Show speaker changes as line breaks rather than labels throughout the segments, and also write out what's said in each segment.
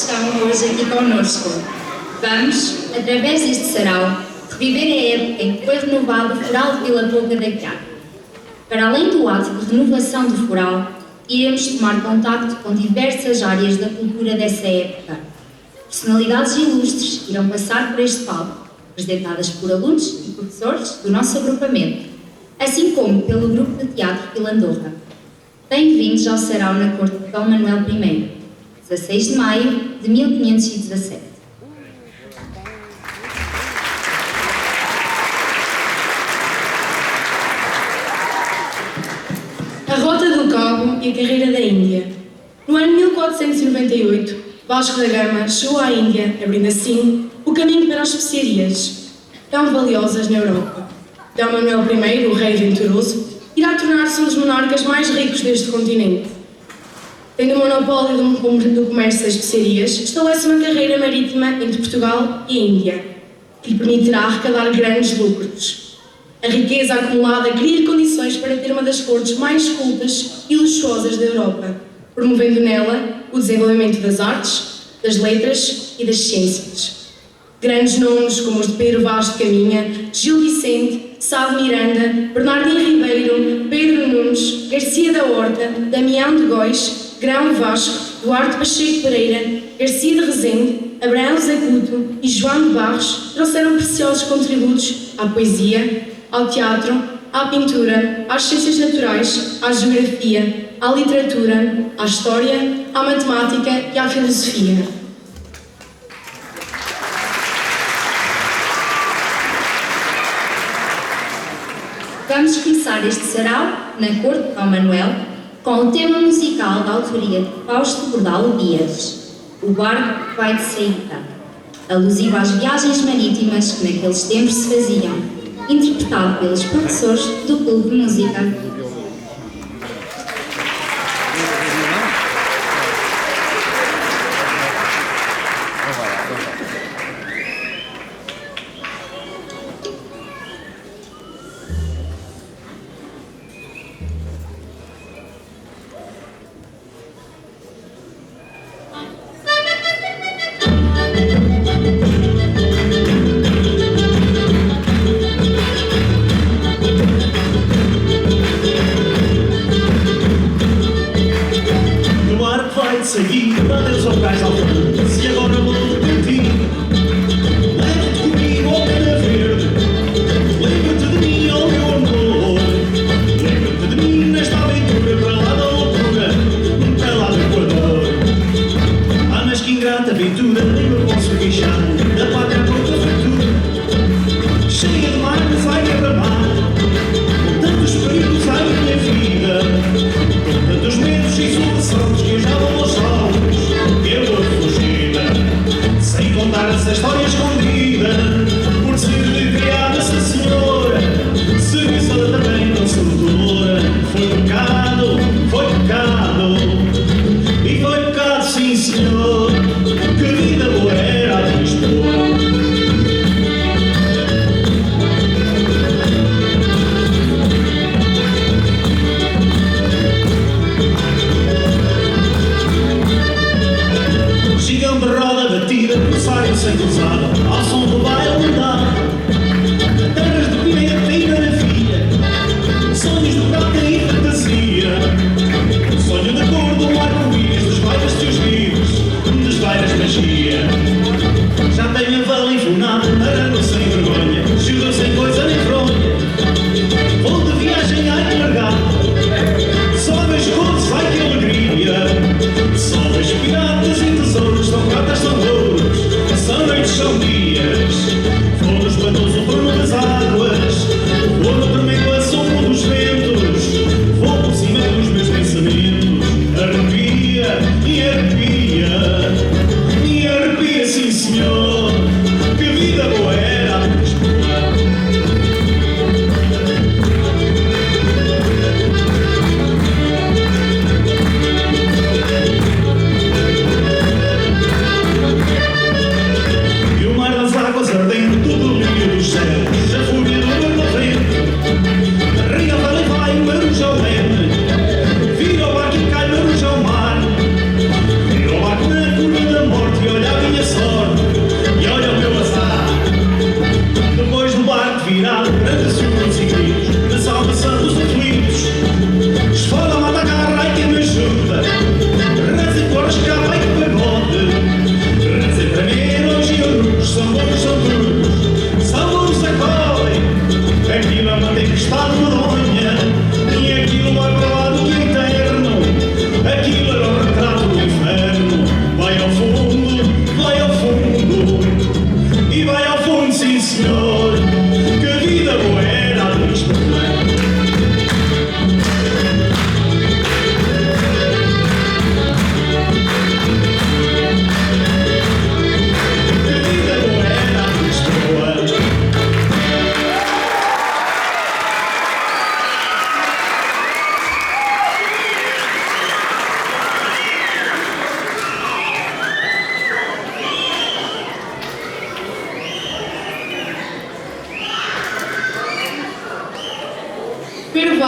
estão hoje aqui connosco. Vamos, através deste sarau, reviver a época em que foi renovado o Foral de Vila Pouca da Guiar. Para além do ato de renovação do foral, iremos tomar contacto com diversas áreas da cultura dessa época. Personalidades ilustres irão passar por este palco, apresentadas por alunos e professores do nosso agrupamento, assim como pelo grupo de teatro Pilandorra. Bem-vindos ao sarau na corte de Dom Manuel I, 16 de maio de 1517.
A Rota do Cabo e a Carreira da Índia. No ano 1498, Vasco da Gama chegou à Índia, abrindo assim o caminho para as especiarias, tão valiosas na Europa. D. Manuel I, o rei venturoso, irá tornar-se um dos monarcas mais ricos deste continente. Tendo o monopólio do comércio das especiarias, estabelece uma carreira marítima entre Portugal e a Índia, que lhe permitirá arrecadar grandes lucros. A riqueza acumulada cria-lhe condições para ter uma das cortes mais cultas e luxuosas da Europa, promovendo nela o desenvolvimento das artes, das letras e das ciências. Grandes nomes como os de Pedro Vaz de Caminha, Gil Vicente, Sá de Miranda, Bernardino Ribeiro, Pedro Nunes, Garcia da Horta, Damião de Góis, Grão Vasco, Duarte Pacheco Pereira, Garcia de Rezende, Abraão Zacuto e João de Barros trouxeram preciosos contributos à poesia, ao teatro, à pintura, às ciências naturais, à geografia, à literatura, à história, à matemática e à filosofia.
Vamos começar este sarau, na corte de Dom Manuel, com o tema musical da autoria de Fausto Bordalo Dias, O Barco Vai de Saída, alusivo às viagens marítimas que naqueles tempos se faziam, interpretado pelos professores do Clube de Música.
Arrepia, me arrepia, me arrepia.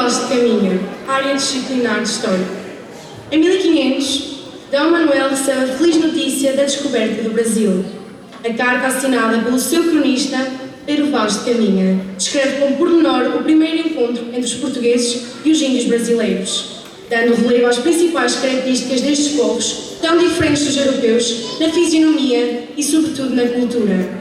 Vaz de Caminha, área disciplinar de História. Em 1500, D. Manuel recebe a feliz notícia da descoberta do Brasil. A carta assinada pelo seu cronista, Pedro Vaz de Caminha, descreve com pormenor o primeiro encontro entre os portugueses e os índios brasileiros, dando relevo às principais características destes povos, tão diferentes dos europeus, na fisionomia e, sobretudo, na cultura.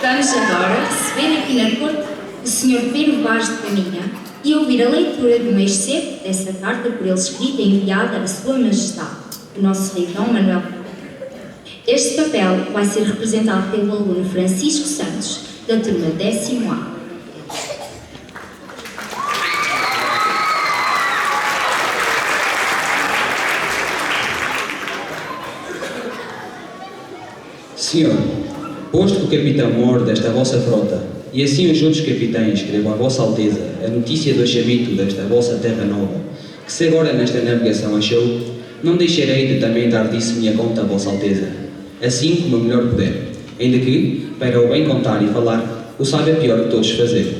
Vamos agora receber aqui na corte o Sr. Pedro Vaz de Caminha e ouvir a leitura do excerto dessa carta por ele escrita e enviada à Sua Majestade, o nosso Rei Dom Manuel. Este papel vai ser representado pelo aluno Francisco Santos, da turma 10º A.
Senhor, posto que o capitão-mor desta vossa frota, e assim os outros capitães escrevam a vossa Alteza a notícia do achamento desta vossa terra nova, que se agora nesta navegação achou, não deixarei de também dar disso minha conta a vossa Alteza, assim como melhor puder, ainda que, para o bem contar e falar, o saiba pior que todos fazer.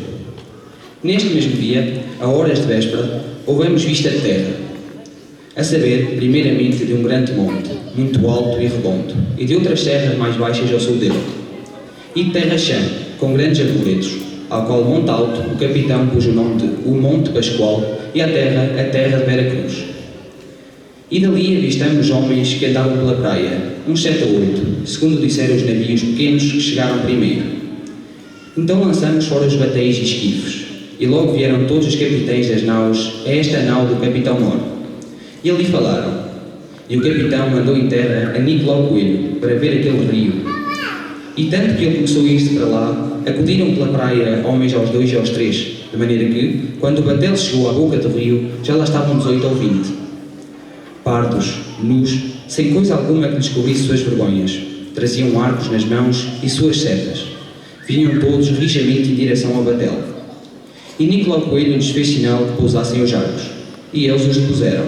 Neste mesmo dia, a horas de véspera, houvemos vista de terra, a saber, primeiramente, de um grande monte, muito alto e redondo, e de outras serras mais baixas ao sul dele, e de terra chã, com grandes arvoredos, ao qual monte alto o capitão pôs o nome de o Monte Pascoal, e à terra, a terra de Vera Cruz. E dali avistamos homens que andavam pela praia, uns 7 ou 8, segundo disseram os navios pequenos que chegaram primeiro. Então lançamos fora os batéis e esquifes, e logo vieram todos os capitães das naus a esta nau do capitão-mor. E ali falaram, e o capitão mandou em terra a Nicolau Coelho para ver aquele rio. E tanto que ele começou a ir-se para lá, acudiram pela praia homens aos 2 e aos 3, de maneira que, quando o batel chegou à boca do rio, já lá estavam 18 ou 20. Pardos, nus, sem coisa alguma que lhes cobrisse suas vergonhas, traziam arcos nas mãos e suas setas. Vinham todos rijamente em direção ao batel. E Nicolau Coelho lhes fez sinal que pousassem os arcos, e eles os depuseram.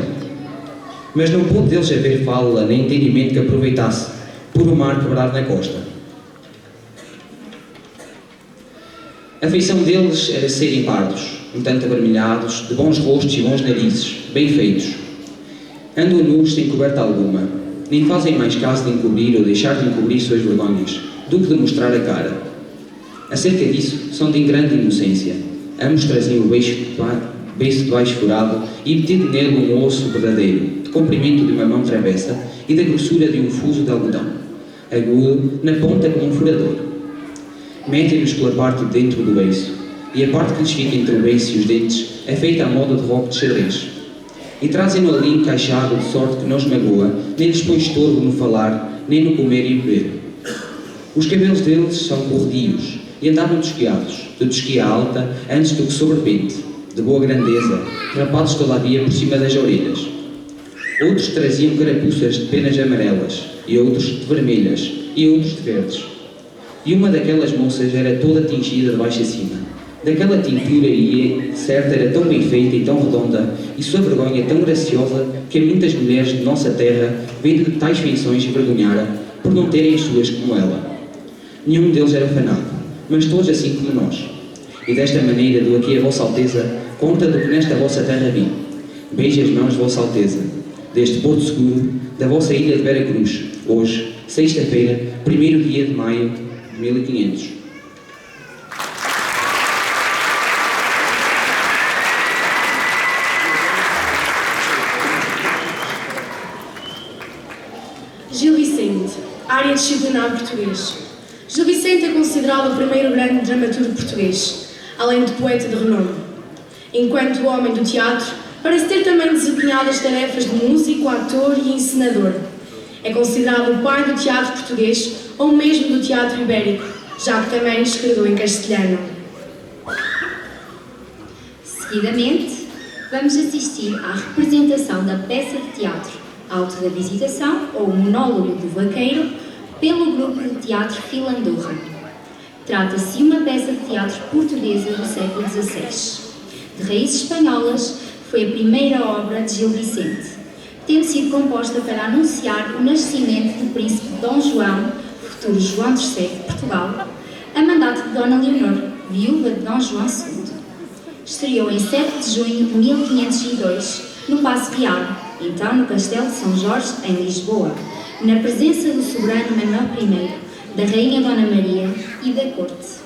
Mas não pôde deles haver fala nem entendimento que aproveitasse, por o mar quebrado na costa. A feição deles era serem pardos, um tanto avermelhados, de bons rostos e bons narizes, bem feitos. Andam nus sem coberta alguma, nem fazem mais caso de encobrir ou deixar de encobrir suas vergonhas, do que de mostrar a cara. Acerca disso, são de grande inocência. Ambos traziam o beiço de baixo furado e metido nele um osso verdadeiro, de comprimento de uma mão travessa e da grossura de um fuso de algodão, agudo na ponta como um furador. Metem-nos pela parte de dentro do beiço, e a parte que lhes fica entre o beiço e os dentes é feita à moda de roco de xadrez. E trazem-no ali encaixado de sorte que não esmagoa, nem lhes põe estorvo no falar, nem no comer e beber. Os cabelos deles são corredios, e andavam tosquiados, de tosquia alta, antes do que sobrepente, de boa grandeza, rapados todavia por cima das orelhas. Outros traziam carapuças de penas amarelas, e outros de vermelhas, e outros de verdes. E uma daquelas moças era toda tingida de baixo a cima. Daquela tintura e certa era tão bem feita e tão redonda, e sua vergonha tão graciosa, que a muitas mulheres de nossa terra, vendo de tais feições, envergonhara, por não terem as suas como ela. Nenhum deles era fanado, mas todos assim como nós. E desta maneira dou aqui a vossa Alteza conta do que nesta vossa terra vi. Beije as mãos de vossa Alteza, deste porto seguro, da vossa ilha de Vera Cruz, hoje, sexta-feira, 1º dia de maio de 1500.
Gil Vicente, área disciplinar português. Gil Vicente é considerado o primeiro grande dramaturgo português, além de poeta de renome. Enquanto homem do teatro, parece ter também desempenhado as tarefas de músico, ator e encenador. É considerado o pai do teatro português ou mesmo do teatro ibérico, já que também escreveu em castelhano.
Seguidamente, vamos assistir à representação da peça de teatro Auto da Visitação, ou o Monólogo do Vaqueiro, pelo grupo de teatro Filandorra. Trata-se de uma peça de teatro portuguesa do século XVI. De raízes espanholas, foi a primeira obra de Gil Vicente, tendo sido composta para anunciar o nascimento do príncipe Dom João, futuro João III de Portugal, a mandato de Dona Leonor, viúva de Dom João II. Estreou em 7 de junho de 1502, no Paço Real, então no Castelo de São Jorge, em Lisboa, na presença do soberano Manuel I, da Rainha Dona Maria e da Corte.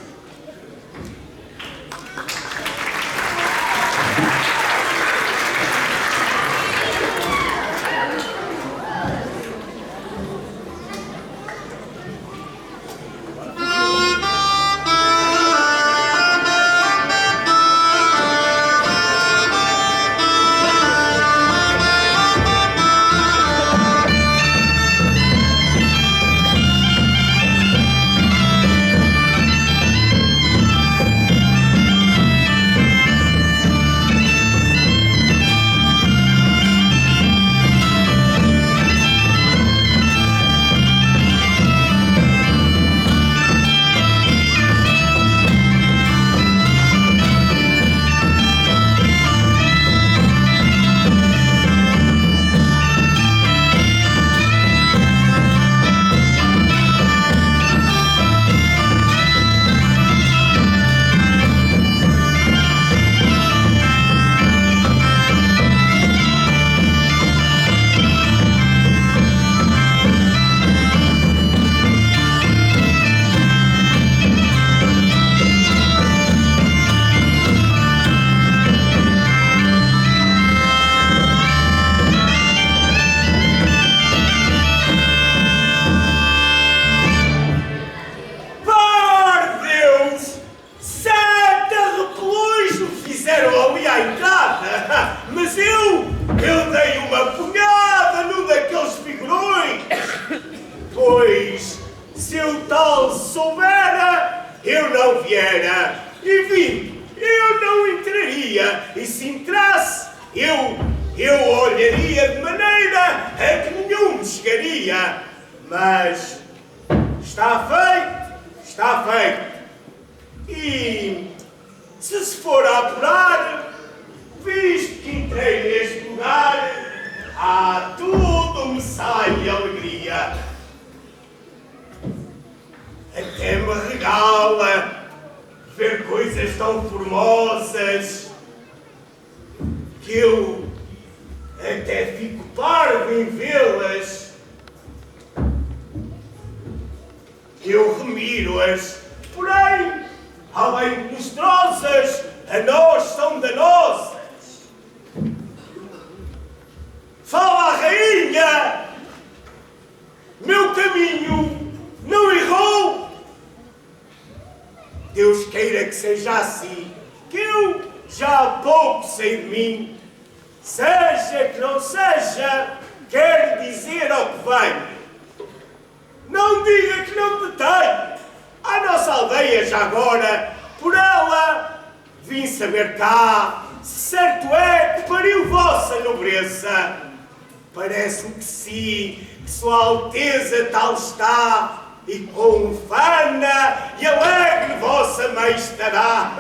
Parece-me que sim, que Sua Alteza tal está, e com ufana e alegre vossa mãe estará.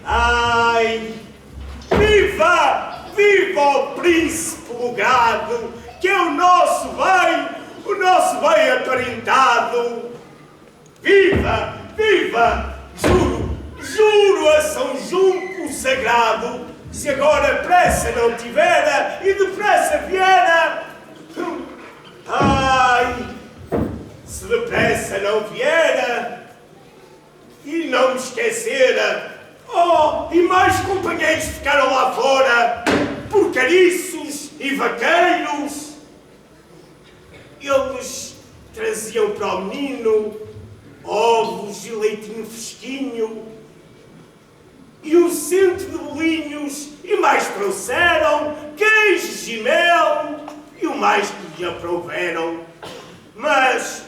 Ai, viva, viva o príncipe lugado, que é o nosso bem aparentado. Viva, viva, juro a São Junco sagrado, se agora pressa não tivera e depressa viera. Ai, se depressa não viera e não me esquecera. Oh, e mais companheiros ficaram lá fora, porcariços e vaqueiros. Eles traziam para o menino ovos e leitinho fresquinho e um cento de bolinhos, e mais trouxeram queijos e mel e o mais que lhe aprouveram. Mas,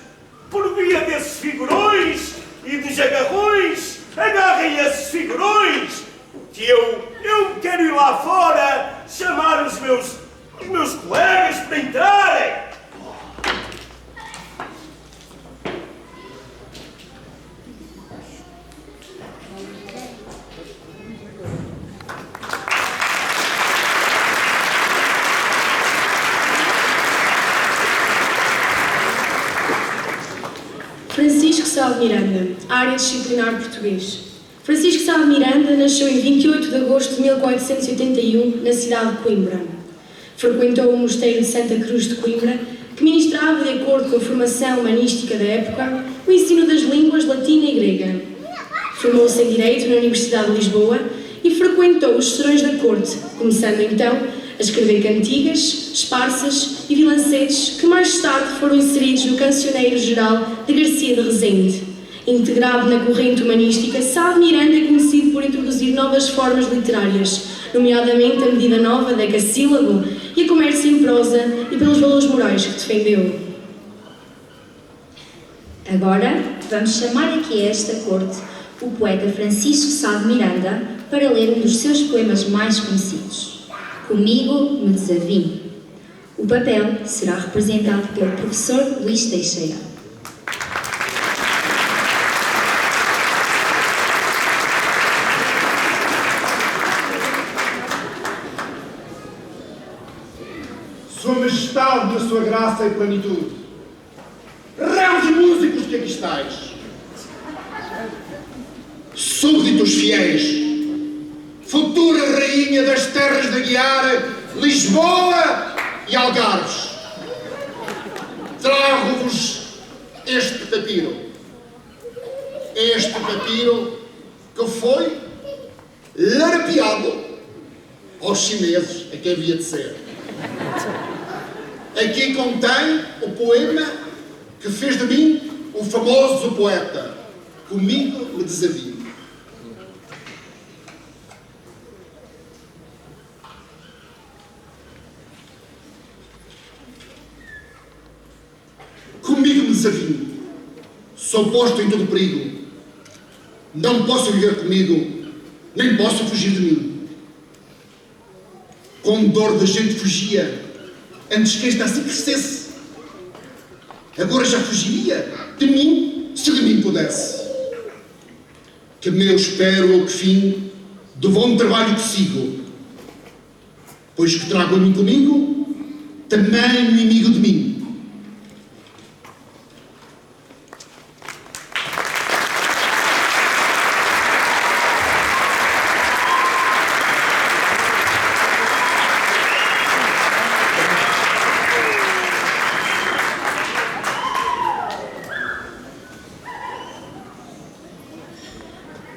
por via desses figurões e dos agarrões, agarrem esses figurões, que eu me quero ir lá fora chamar os meus colegas para entrarem.
Sá de Miranda, área disciplinar português. Francisco Sá de Miranda nasceu em 28 de agosto de 1481, na cidade de Coimbra. Frequentou o mosteiro de Santa Cruz de Coimbra, que ministrava, de acordo com a formação humanística da época, o ensino das línguas latina e grega. Formou-se em Direito na Universidade de Lisboa e frequentou os serões da corte, começando então a escrever cantigas, esparsas e vilancetes que mais tarde foram inseridos no Cancioneiro Geral de Garcia de Rezende. Integrado na corrente humanística, Sá de Miranda é conhecido por introduzir novas formas literárias, nomeadamente a medida nova, decassílabo e a comércio em prosa, e pelos valores morais que defendeu.
Agora, vamos chamar aqui a esta corte o poeta Francisco Sá de Miranda para ler um dos seus poemas mais conhecidos, Comigo me Desavinho. O papel será representado pelo professor Luís Teixeira.
Sua Majestade, na sua graça e plenitude, réus e músicos que aqui estáis, súbditos fiéis, futura rainha das terras de Aguiar, Lisboa e Algarves, trago-vos este papiro. Este papiro que foi larapeado aos chineses, a que havia de ser. Aqui contém o poema que fez de mim o famoso poeta. Comigo me Desavinho. Comigo me desavinho. Sou posto em todo perigo. Não posso viver comigo, nem posso fugir de mim. Com dor da gente fugia, antes que esta assim crescesse. Agora já fugiria de mim, se de mim pudesse. Que meu espero ou que fim do bom trabalho que sigo, pois que trago a mim comigo, também o inimigo de mim.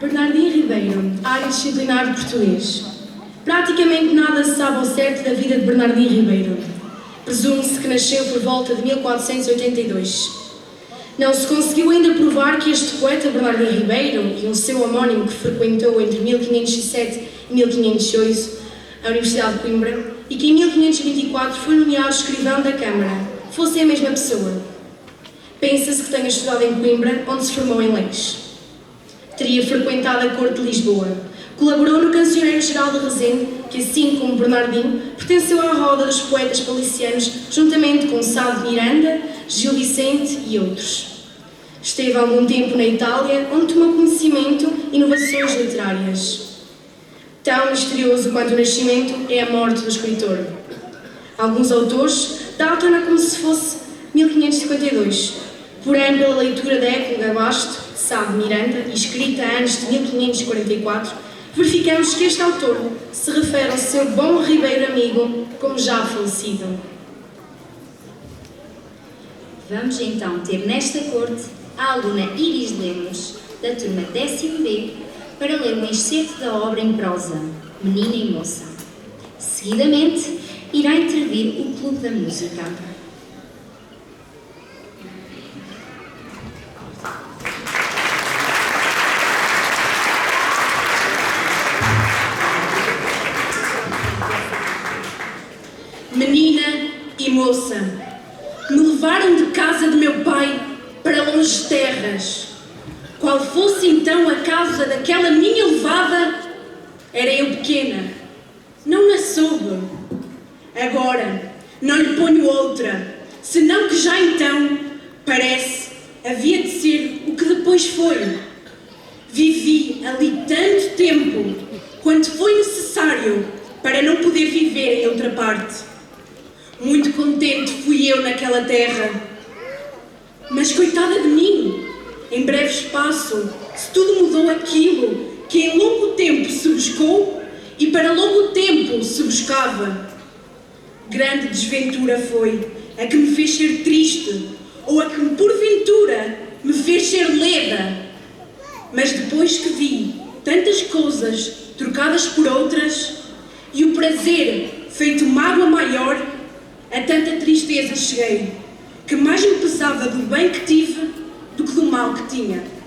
Bernardino Ribeiro, área disciplinar de português. Praticamente nada se sabe ao certo da vida de Bernardino Ribeiro. Presume-se que nasceu por volta de 1482. Não se conseguiu ainda provar que este poeta Bernardino Ribeiro e o seu homónimo que frequentou entre 1507 e 1508 a Universidade de Coimbra e que em 1524 foi nomeado escrivão da Câmara, fossem a mesma pessoa. Pensa-se que tenha estudado em Coimbra, onde se formou em leis. Teria frequentado a corte de Lisboa. Colaborou no Cancioneiro Geral de Rezende, que, assim como Bernardino, pertenceu à roda dos poetas palicianos, juntamente com Sá de Miranda, Gil Vicente e outros. Esteve algum tempo na Itália, onde tomou conhecimento e inovações literárias. Tão misterioso quanto o nascimento é a morte do escritor. Alguns autores datam-na como se fosse 1552, porém, pela leitura da Ecloga Basto, Sá de Miranda, e escrita antes de 1544, verificamos que este autor se refere ao seu bom Ribeiro amigo como já falecido.
Vamos então ter nesta corte a aluna Iris Lemos, da turma 10º-B, para ler um excerto da obra em prosa, Menina e Moça. Seguidamente, irá intervir o Clube da Música.
Menina e moça, me levaram de casa de meu pai para longe terras. Qual fosse então a causa daquela minha levada, era eu pequena, não na soube. Agora não lhe ponho outra, senão que já então, parece, havia de ser o que depois foi. Vivi ali tanto tempo, quanto foi necessário para não poder viver em outra parte. Muito contente fui eu naquela terra. Mas coitada de mim, Em breve espaço, se tudo mudou aquilo que em longo tempo se buscou e para longo tempo se buscava. Grande desventura foi a que me fez ser triste, ou a que porventura me fez ser leda. Mas depois que vi tantas coisas trocadas por outras, e o prazer feito mágoa maior, a tanta tristeza cheguei, que mais me pesava do bem que tive do que do mal que tinha.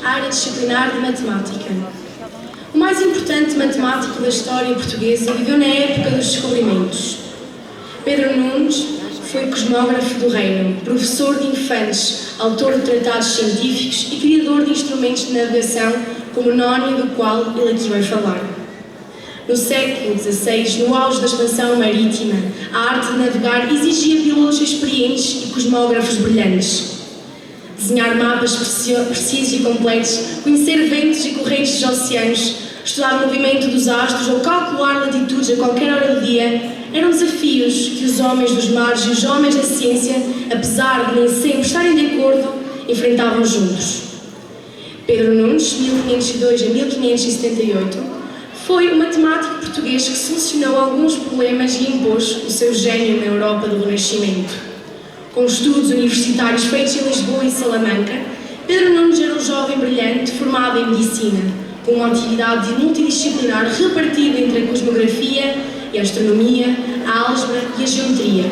A área disciplinar de matemática. O mais importante matemático da história portuguesa viveu na época dos descobrimentos. Pedro Nunes foi cosmógrafo do reino, professor de infantes, autor de tratados científicos e criador de instrumentos de navegação como o nónio, do qual ele aqui vai falar. No século XVI, no auge da expansão marítima, a arte de navegar exigia pilotos experientes e cosmógrafos brilhantes. desenhar mapas precisos e completos, conhecer ventos e correntes dos oceanos, estudar o movimento dos astros ou calcular latitudes a qualquer hora do dia, eram desafios que os homens dos mares e os homens da ciência, apesar de nem sempre estarem de acordo, enfrentavam juntos. Pedro Nunes, 1502 a 1578, foi um matemático português que solucionou alguns problemas e impôs o seu gênio na Europa do Renascimento. Com estudos universitários feitos em Lisboa e Salamanca, Pedro Nunes era um jovem brilhante formado em medicina, com uma atividade multidisciplinar repartida entre a cosmografia e a astronomia, a álgebra e a geometria.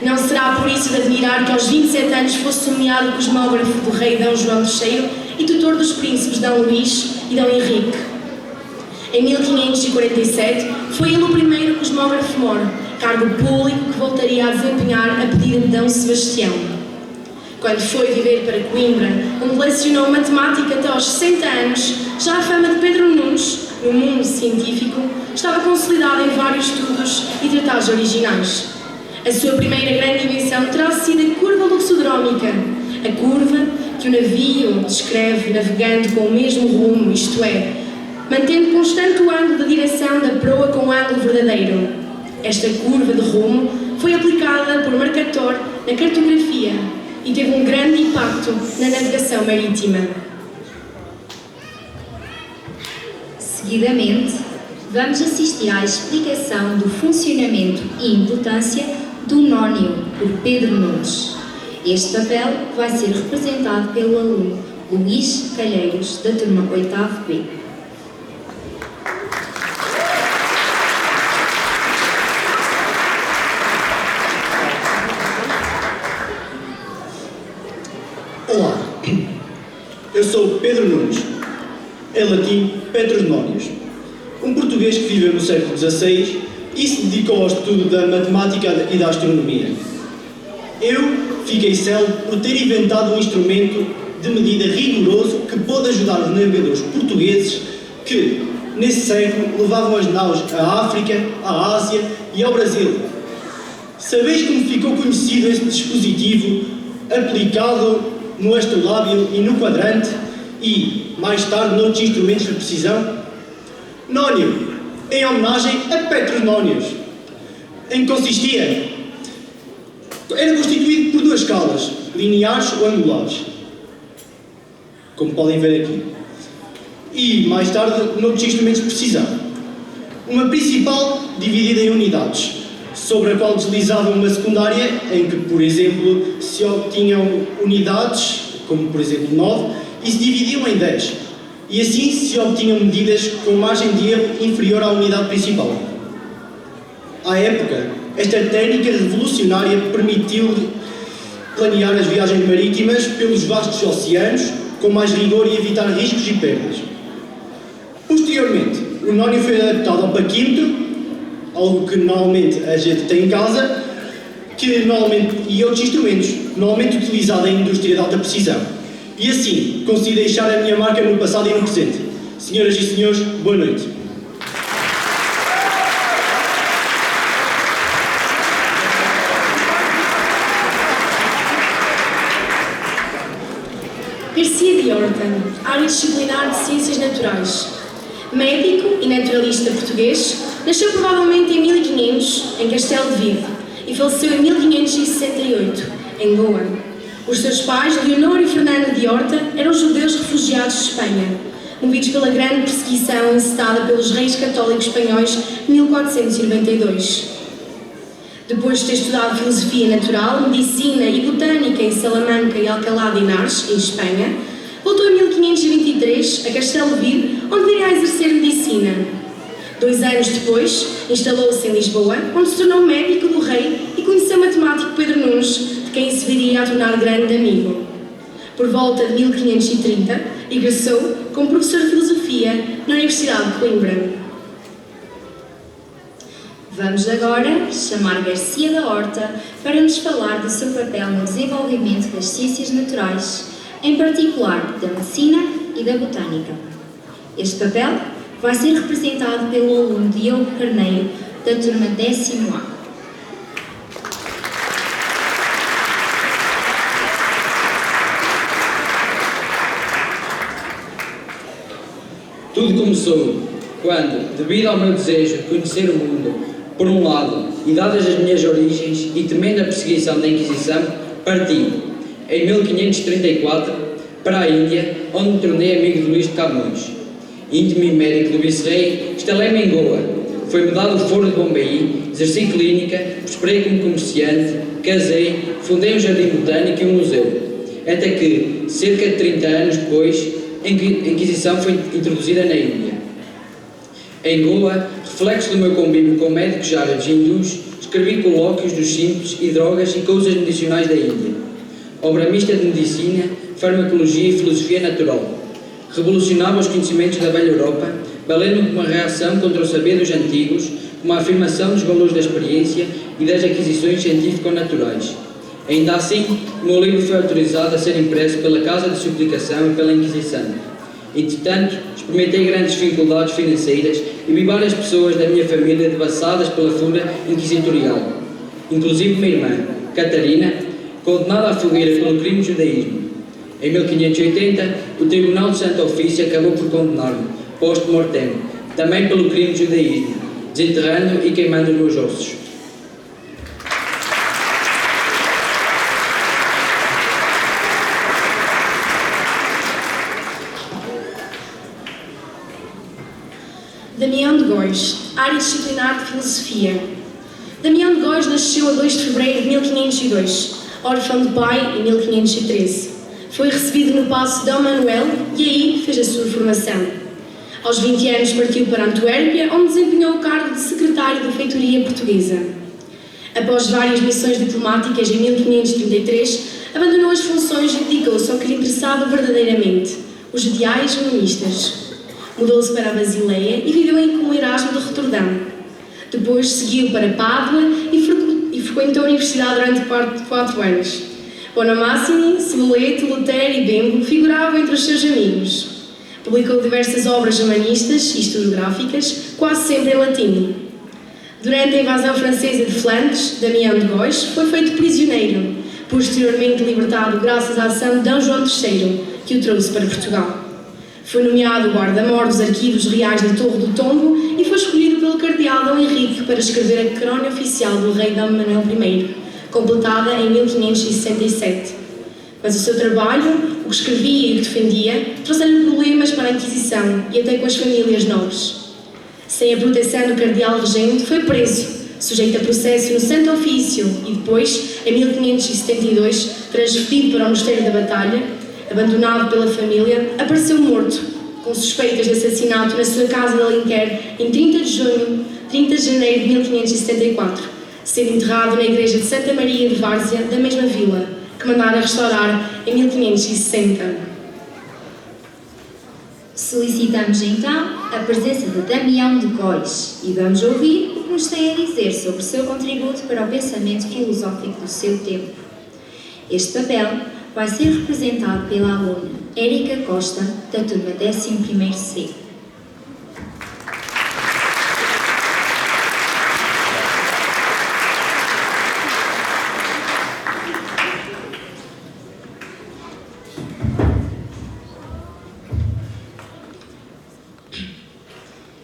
Não será por isso de admirar que aos 27 anos fosse nomeado cosmógrafo do rei D. João III e tutor dos príncipes D. Luís e D. Henrique. Em 1547, foi ele o primeiro cosmógrafo mor, cargo público que voltaria a desempenhar a pedido de D. Sebastião. Quando foi viver para Coimbra, onde lecionou matemática até aos 60 anos, já a fama de Pedro Nunes, no mundo científico, estava consolidada em vários estudos e tratados originais. A sua primeira grande invenção terá sido a curva luxodrómica, a curva que o navio descreve navegando com o mesmo rumo, isto é, mantendo constante o ângulo da direção da proa com o ângulo verdadeiro. Esta curva de rumo foi aplicada por Mercator na cartografia e teve um grande impacto na navegação marítima.
Seguidamente, vamos assistir à explicação do funcionamento e importância do nónio por Pedro Nunes. Este papel vai ser representado pelo aluno Luís Calheiros, da turma 8º B.
Olá, eu sou Pedro Nunes, em latim Petrus Nónios, um português que viveu no século XVI e se dedicou ao estudo da matemática e da astronomia. Eu fiquei célebre por ter inventado um instrumento de medida rigoroso que pôde ajudar os navegadores portugueses que, nesse século, levavam as naus à África, à Ásia e ao Brasil. Sabeis como ficou conhecido esse dispositivo aplicado no astrolábio e no quadrante e, mais tarde, noutros instrumentos de precisão? Nónio, em homenagem a Petrus Nónios, em que consistia. Era constituído por duas escalas, lineares ou angulares, como podem ver aqui, e, mais tarde, noutros instrumentos de precisão. Uma principal dividida em unidades, sobre a qual deslizava uma secundária, em que, por exemplo, se obtinham unidades, como por exemplo 9, e se dividiam em 10, e assim se obtinham medidas com margem de erro inferior à unidade principal. À época, esta técnica revolucionária permitiu planear as viagens marítimas pelos vastos oceanos com mais rigor e evitar riscos e perdas. Posteriormente, o nónio foi adaptado ao paquímetro, algo que normalmente a gente tem em casa, e outros instrumentos, normalmente utilizado em indústria de alta precisão. E assim, consegui deixar a minha marca no passado e no presente. Senhoras e senhores, boa noite.
Garcia de Horta, área disciplinar de Ciências Naturais. Médico e naturalista português, nasceu provavelmente em 1500, em Castelo de Vide, e faleceu em 1568, em Goa. Os seus pais, Leonor e Fernando de Horta, eram judeus refugiados de Espanha, movidos pela grande perseguição incitada pelos reis católicos espanhóis em 1492. Depois de ter estudado Filosofia Natural, Medicina e Botânica em Salamanca e Alcalá de Henares, em Espanha, voltou em 1523 a Castelo de Vide, onde viria a exercer Medicina. 2 anos depois, instalou-se em Lisboa, onde se tornou médico do rei e conheceu o matemático Pedro Nunes, de quem se viria a tornar grande amigo. Por volta de 1530, ingressou como professor de Filosofia na Universidade de Coimbra.
Vamos agora chamar Garcia da Horta para nos falar do seu papel no desenvolvimento das ciências naturais, em particular da medicina e da botânica. Este papel vai ser representado pelo aluno Diogo Carneiro, da turma 10º A.
Tudo começou quando, devido ao meu desejo de conhecer o mundo, por um lado, e dadas as minhas origens e temendo a perseguição da Inquisição, parti, em 1534, para a Índia, onde me tornei amigo de Luís de Camões. Íntimo e médico do vice-rei, instalei-me em Goa. Foi-me dado o foro de Bombaí, exerci clínica, prosperei como comerciante, casei, fundei um jardim botânico e um museu. Até que, cerca de 30 anos depois, a Inquisição foi introduzida na Índia. Em Goa, reflexo do meu convívio com médicos árabes e hindus, escrevi colóquios dos simples e drogas e causas medicinais da Índia. Obra mista de medicina, farmacologia e filosofia natural. Revolucionava os conhecimentos da velha Europa, valendo como uma reação contra o saber dos antigos, uma afirmação dos valores da experiência e das aquisições científico-naturais. Ainda assim, o meu livro foi autorizado a ser impresso pela Casa de Suplicação e pela Inquisição. Entretanto, experimentei grandes dificuldades financeiras e vi várias pessoas da minha família devassadas pela fúria inquisitorial, inclusive minha irmã, Catarina, condenada à fogueira pelo crime de judaísmo. Em 1580, o Tribunal de Santo Ofício acabou por condenar-me, post-mortem, também pelo crime de judaísmo, desenterrando e queimando os meus ossos.
Damião de Góis, área disciplinar de Filosofia. Damião de Góis nasceu a 2 de fevereiro de 1502, órfão de pai em 1513. Foi recebido no Paço Dom Manuel e aí fez a sua formação. Aos 20 anos partiu para Antuérpia, onde desempenhou o cargo de secretário da Feitoria Portuguesa. Após várias missões diplomáticas em 1533, abandonou as funções e dedicou-se ao que lhe interessava verdadeiramente, os ideais humanistas. Mudou-se para a Basileia e viveu aí com o Erasmo de Roterdão. Depois seguiu para Pádua e frequentou a universidade durante 4 anos. Bonomassini, Ceboleto, Lutero e Bembo figuravam entre os seus amigos. Publicou diversas obras humanistas e historiográficas, quase sempre em latim. Durante a invasão francesa de Flandres, Damião de Góis foi feito prisioneiro, posteriormente libertado graças à ação de D. João III, que o trouxe para Portugal. Foi nomeado guarda-mor dos arquivos reais da Torre do Tombo e foi escolhido pelo cardeal Dom Henrique para escrever a crónica oficial do rei Dom Manuel I, completada em 1567. Mas o seu trabalho, o que escrevia e o que defendia, trouxe-lhe problemas para a Inquisição e até com as famílias nobres. Sem a proteção do cardeal regente, foi preso, sujeito a processo no Santo Ofício e depois, em 1572, transferido para o Mosteiro da Batalha. Abandonado pela família, apareceu morto, com suspeitas de assassinato na sua casa de Alenquer em 30 de janeiro de 1574, sendo enterrado na igreja de Santa Maria de Várzea, da mesma vila, que mandara restaurar em 1560.
Solicitamos então a presença de Damião de Góis e vamos ouvir o que nos tem a dizer sobre o seu contributo para o pensamento filosófico do seu tempo. Este papel vai ser representado pela aluna Érica Costa, da turma 11º C.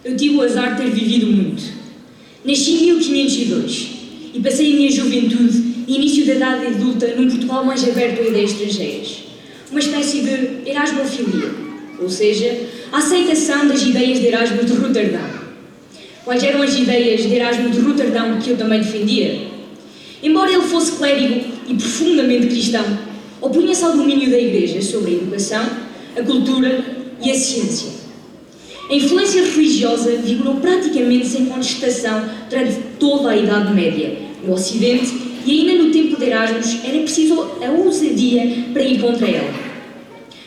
Eu tive o azar de ter vivido muito. Nasci em 1502 e passei a minha juventude e início da idade adulta num Portugal mais aberto a ideias estrangeiras. Uma espécie de erasmofilia, ou seja, a aceitação das ideias de Erasmo de Roterdão. Quais eram as ideias de Erasmo de Roterdão que eu também defendia? Embora ele fosse clérigo e profundamente cristão, opunha-se ao domínio da Igreja sobre a educação, a cultura e a ciência. A influência religiosa vigorou praticamente sem contestação durante toda a Idade Média, no Ocidente, e ainda no tempo de Erasmus era preciso a ousadia para ir contra ela.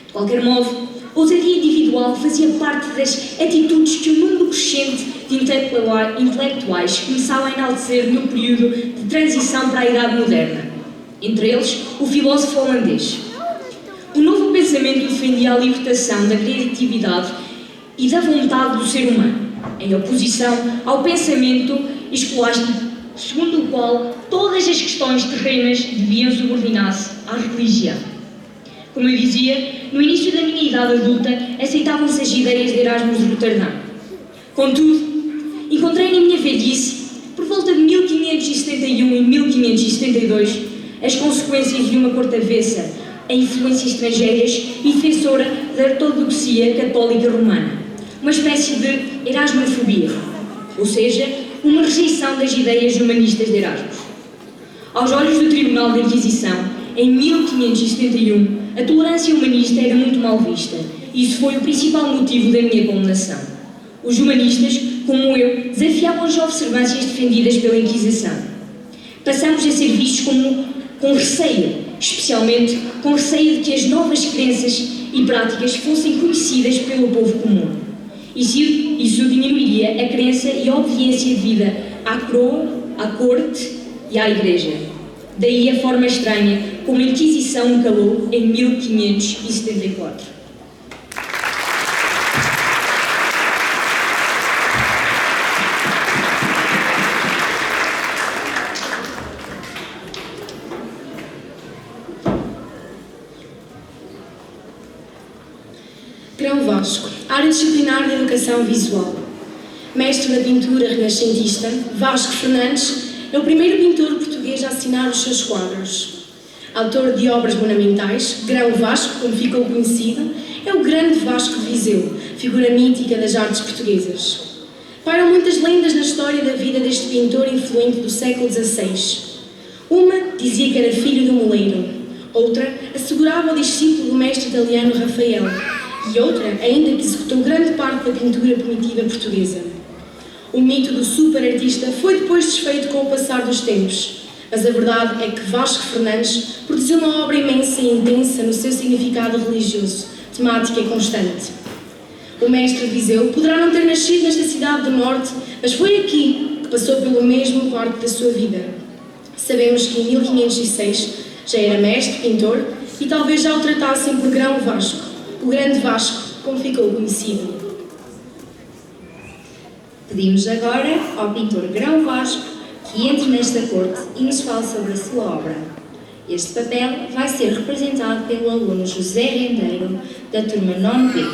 De qualquer modo, a ousadia individual fazia parte das atitudes que o número crescente de intelectuais começava a enaltecer no período de transição para a Idade Moderna, entre eles o filósofo holandês. O novo pensamento defendia a libertação da criatividade e da vontade do ser humano, em oposição ao pensamento escolástico, segundo o qual todas as questões terrenas deviam subordinar-se à religião. Como eu dizia, no início da minha idade adulta, aceitavam-se as ideias de Erasmus de Roterdão. Contudo, encontrei na minha velhice, por volta de 1571 e 1572, as consequências de uma corte avessa a influências estrangeiras e defensora da ortodoxia católica romana, uma espécie de erasmofobia, ou seja, uma rejeição das ideias humanistas de Erasmus. Aos olhos do Tribunal da Inquisição, em 1571, a tolerância humanista era muito mal vista, e isso foi o principal motivo da minha condenação. Os humanistas, como eu, desafiavam as observâncias defendidas pela Inquisição. Passamos a ser vistos com receio, especialmente com receio de que as novas crenças e práticas fossem conhecidas pelo povo comum. Isso diminuiria a crença e a obediência devida à coroa, à corte e à igreja. Daí a forma estranha como a Inquisição me calou em 1574.
Grão Vasco, área disciplinar de Educação Visual. Mestre da pintura renascentista, Vasco Fernandes é o primeiro pintor português a assinar os seus quadros. Autor de obras monumentais, Grão Vasco, como ficou conhecido, é o grande Vasco de Viseu, figura mítica das artes portuguesas. Pairam muitas lendas na história da vida deste pintor influente do século XVI. Uma dizia que era filho de um moleiro, outra assegurava o discípulo do mestre italiano Rafael, e outra ainda que executou grande parte da pintura primitiva portuguesa. O mito do super-artista foi depois desfeito com o passar dos tempos, mas a verdade é que Vasco Fernandes produziu uma obra imensa e intensa no seu significado religioso, temática e constante. O mestre de Viseu poderá não ter nascido nesta cidade do Norte, mas foi aqui que passou pelo mesmo parte da sua vida. Sabemos que em 1506 já era mestre, pintor, e talvez já o tratassem por Grão Vasco, o grande Vasco, como ficou conhecido.
Pedimos agora ao pintor Grão Vasco que entre nesta corte e nos fale sobre a sua obra. Este papel vai ser representado pelo aluno José Rendeiro, da turma 9B.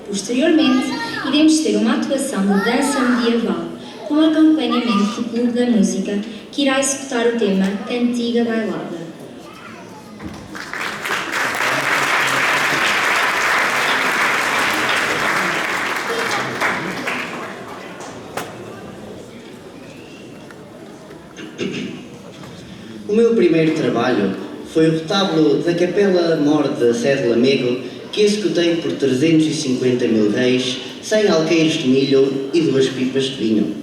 Posteriormente, iremos ter uma atuação de dança medieval, com acompanhamento do Clube da Música, que irá executar o tema Cantiga Bailada.
O meu primeiro trabalho foi o retábulo da Capela Mor de Sé de Lamego, que executei por 350 mil réis, 100 alqueires de milho e 2 pipas de vinho.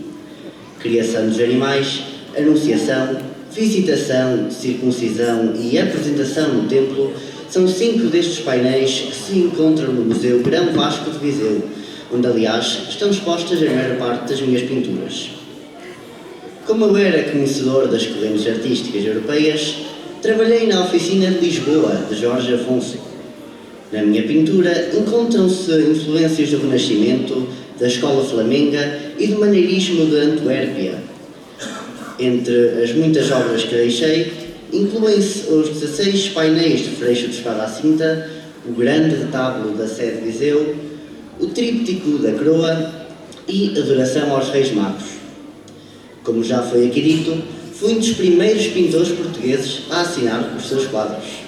Criação dos animais, anunciação, visitação, circuncisão e apresentação no templo são 5 destes painéis que se encontram no Museu Grão Vasco de Viseu, onde, aliás, estão expostas a maior parte das minhas pinturas. Como eu era conhecedor das correntes artísticas europeias, trabalhei na oficina de Lisboa, de Jorge Afonso. Na minha pintura encontram-se influências do Renascimento, da Escola Flamenga e do maneirismo de Antuérpia. Entre as muitas obras que deixei, incluem-se os 16 painéis de Freixo de Espada à Cinta, o grande retábulo da Sé de Viseu, o tríptico da Croa e Adoração aos Reis Magos. Como já foi aqui dito, fui um dos primeiros pintores portugueses a assinar os seus quadros.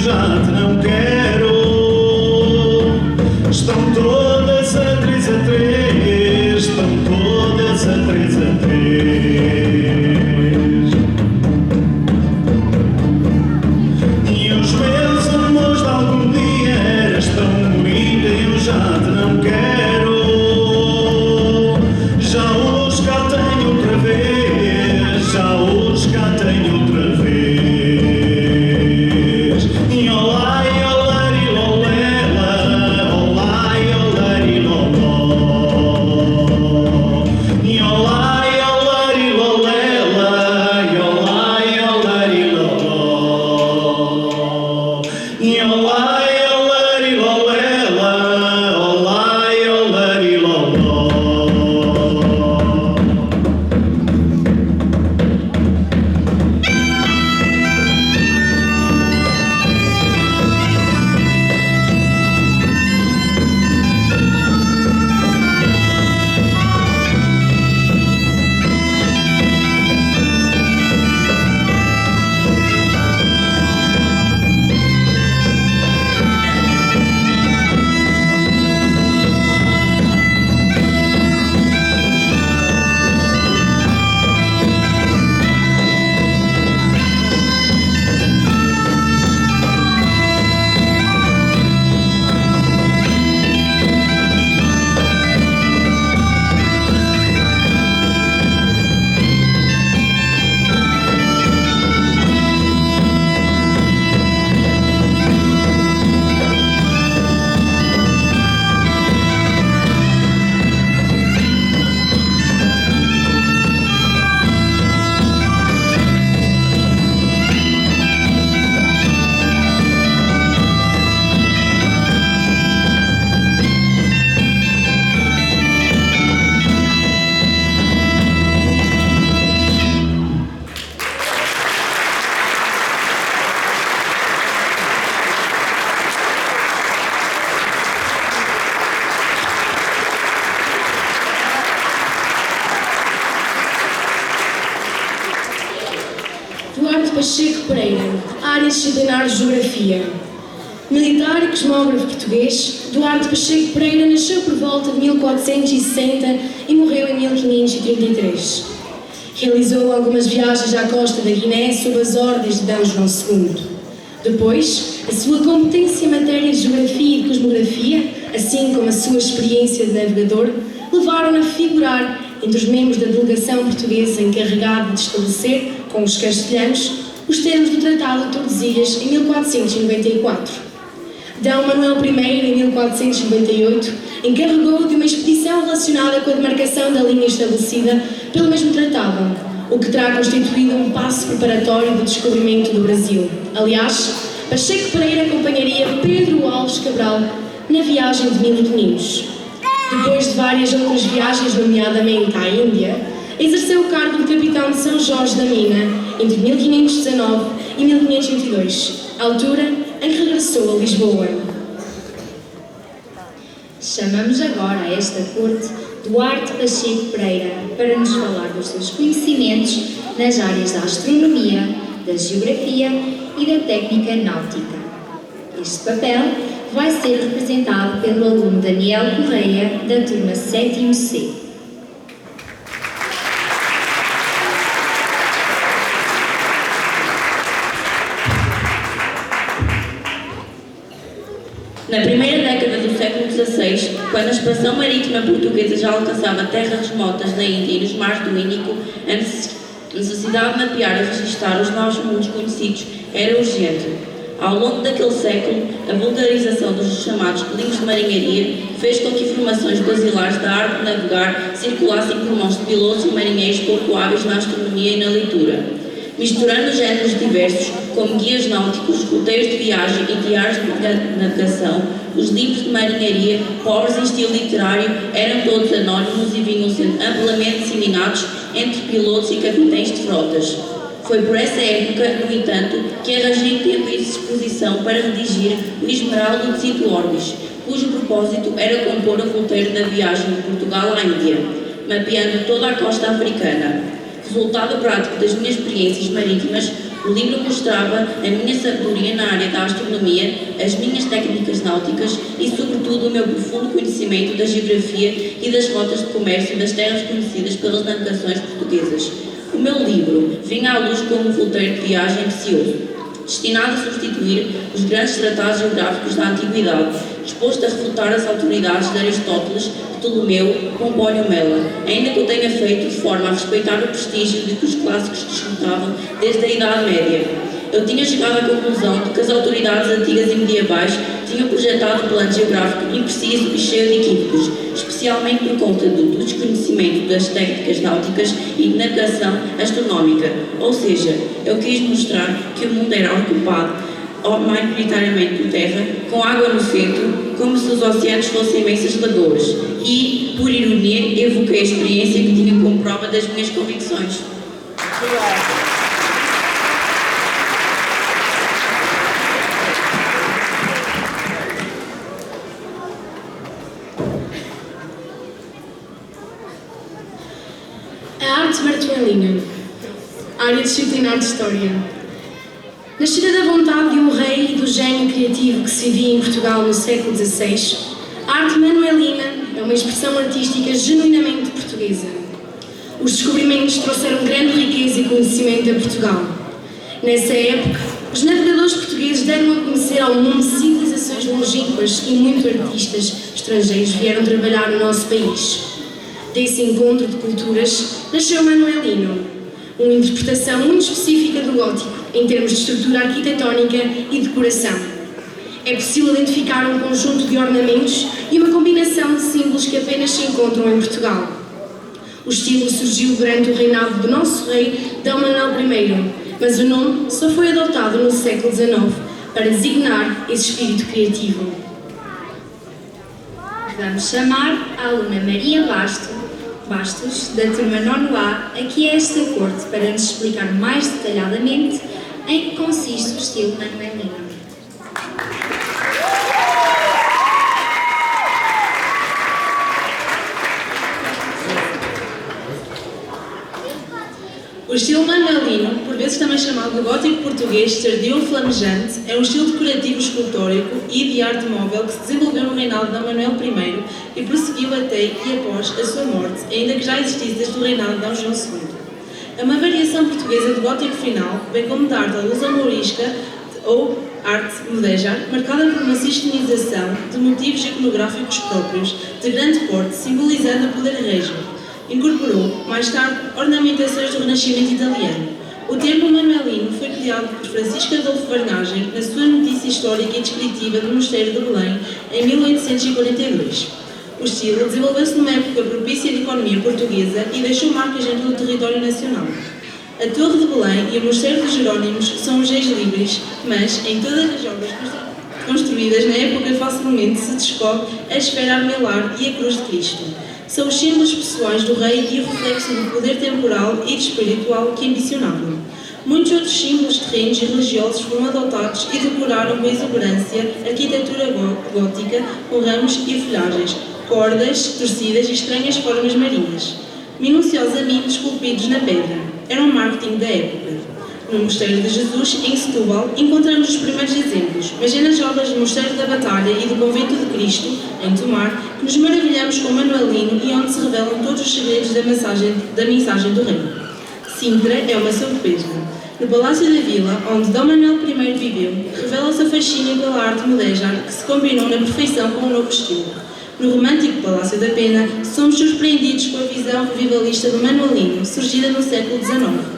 já te não quero. Estão todas a 3 a 3, estão todas a 3 a 3. E os meus amores de algum dia estão morindo e eu já te não quero. Já os cá tenho outra vez, já os cá tenho outra vez. E olá, e olá, e lolela, olá, e olá, e loló. E olá, e olá, e lolela, e olá, e olá, e loló. E olá, e olá, e lolela, olá, e olá, e loló.
Duarte Pacheco Pereira, área disciplinar de Geografia. Militar e cosmógrafo português, Duarte Pacheco Pereira nasceu por volta de 1460 e morreu em 1533. Realizou algumas viagens à costa da Guiné sob as ordens de D. João II. Depois, a sua competência em matéria de geografia e cosmografia, assim como a sua experiência de navegador, levaram-no a figurar entre os membros da delegação portuguesa encarregada de estabelecer, com os castelhanos, os termos do Tratado de Tordesilhas em 1494. D. Manuel I, em 1498, encarregou de uma expedição relacionada com a demarcação da linha estabelecida pelo mesmo tratado, o que terá constituído um passo preparatório do descobrimento do Brasil. Aliás, Pacheco Pereira acompanharia Pedro Alves Cabral na viagem de 1500. Depois de várias outras viagens, nomeadamente à Índia, exerceu o cargo de capitão de São Jorge da Mina entre 1519 e 1522, altura em que regressou a Lisboa.
Chamamos agora a esta corte Duarte Pacheco Pereira para nos falar dos seus conhecimentos nas áreas da astronomia, da geografia e da técnica náutica. Este papel vai ser representado pelo aluno Daniel Correia, da turma 7º C.
Na primeira década do século XVI, quando a expansão marítima portuguesa já alcançava terras remotas na Índia e nos mares do Índico, a necessidade de mapear e registrar os novos mundos conhecidos era urgente. Ao longo daquele século, a vulgarização dos chamados livros de marinharia fez com que informações basilares da arte de navegar circulassem por mãos de pilotos e marinheiros pouco hábeis na astronomia e na leitura. Misturando géneros diversos, como guias náuticos, roteiros de viagem e diários de navegação, os livros de marinharia, pobres em estilo literário, eram todos anónimos e vinham sendo amplamente disseminados entre pilotos e capitães de frotas. Foi por essa época, no entanto, que arranjei tempo e disposição para redigir o Esmeralda de Cito Orbis, cujo propósito era compor o roteiro da viagem de Portugal à Índia, mapeando toda a costa africana. Resultado prático das minhas experiências marítimas, O livro mostrava a minha sabedoria na área da astronomia, as minhas técnicas náuticas e, sobretudo, o meu profundo conhecimento da geografia e das rotas de comércio das terras conhecidas pelas navegações portuguesas. O meu livro vinha à luz como um roteiro de viagem ambicioso, destinado a substituir os grandes tratados geográficos da Antiguidade, disposto a refutar as autoridades de Aristóteles, Ptolomeu, Pompónio Mela, ainda que o tenha feito de forma a respeitar o prestígio de que os clássicos desfrutavam desde a Idade Média. Eu tinha chegado à conclusão de que as autoridades antigas e medievais tinham projetado um plano geográfico impreciso e cheio de equívocos, especialmente por conta do desconhecimento das técnicas náuticas e de navegação astronómica. Ou seja, eu quis mostrar que o mundo era ocupado maioritariamente por terra, com água no centro, como se os oceanos fossem imensas lagoas, e, por ironia, evoquei a experiência que tinha como prova das minhas convicções.
A arte martuelina, área disciplinar de História. Nascida da vontade de um rei e do gênio criativo que se vivia em Portugal no século XVI, a arte manuelina é uma expressão artística genuinamente portuguesa. Os descobrimentos trouxeram grande riqueza e conhecimento a Portugal. Nessa época, os navegadores portugueses deram a conhecer ao mundo civilizações longínquas e muitos artistas estrangeiros vieram trabalhar no nosso país. Desse encontro de culturas nasceu o manuelino, uma interpretação muito específica do gótico em termos de estrutura arquitetónica e decoração. É possível identificar um conjunto de ornamentos e uma combinação de símbolos que apenas se encontram em Portugal. O estilo surgiu durante o reinado do nosso rei D. Manuel I, mas o nome só foi adotado no século XIX para designar esse espírito criativo.
Vamos chamar a aluna Maria Bastos, da turma 9A, aqui a esta corte para nos explicar mais detalhadamente em que consiste o estilo manuelino.
O estilo manuelino, por vezes também chamado de gótico português tardio flamejante, é um estilo decorativo escultórico e de arte móvel que se desenvolveu no reinado de D. Manuel I e prosseguiu até e após a sua morte, ainda que já existisse desde o reinado de D. João II. É uma variação portuguesa do gótico final, bem como da arte à luz mourisca ou arte mudéjar, marcada por uma sistematização de motivos iconográficos próprios, de grande porte, simbolizando o poder régio. Incorporou, mais tarde, ornamentações do Renascimento italiano. O termo manuelino foi criado por Francisco Adolfo Varnagem na sua notícia histórica e descritiva do Mosteiro de Belém, em 1842. O estilo desenvolveu-se numa época propícia de economia portuguesa e deixou marcas em todo o território nacional. A Torre de Belém e o Mosteiro dos Jerónimos são os ex libris, mas, em todas as obras construídas na época, facilmente se descobre a esfera armilar e a cruz de Cristo. São os símbolos pessoais do rei e o reflexo do poder temporal e espiritual que ambicionavam. Muitos outros símbolos terrenos e religiosos foram adotados e decoraram com exuberância a arquitetura gótica com ramos e folhagens, cordas, torcidas e estranhas formas marinhas, minuciosamente esculpidos na pedra. Era um marketing da época. No Mosteiro de Jesus, em Setúbal, encontramos os primeiros exemplos, mas é nas obras do Mosteiro da Batalha e do Convento de Cristo, em Tomar, que nos maravilhamos com o manuelino e onde se revelam todos os segredos da mensagem do rei. Sintra é uma surpresa. No Palácio da Vila, onde D. Manuel I viveu, revela-se a fascínio pela arte mudéjar que se combinou na perfeição com o novo estilo. No romântico Palácio da Pena, somos surpreendidos com a visão revivalista do manuelino, surgida no século XIX.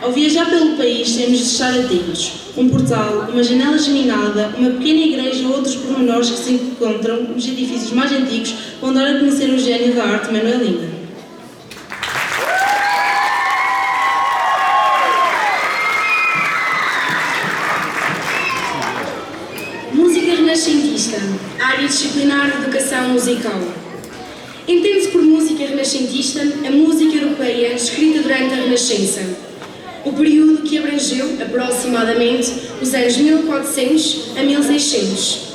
Ao viajar pelo país, temos de estar atentos. Um portal, uma janela geminada, uma pequena igreja ou outros pormenores que se encontram nos edifícios mais antigos vão dar a conhecer o gênio da arte manuelina.
Música renascentista, área disciplinar de educação musical. Entende-se por música renascentista a música europeia escrita durante a Renascença, o período que abrangeu aproximadamente os anos 1400 a 1600.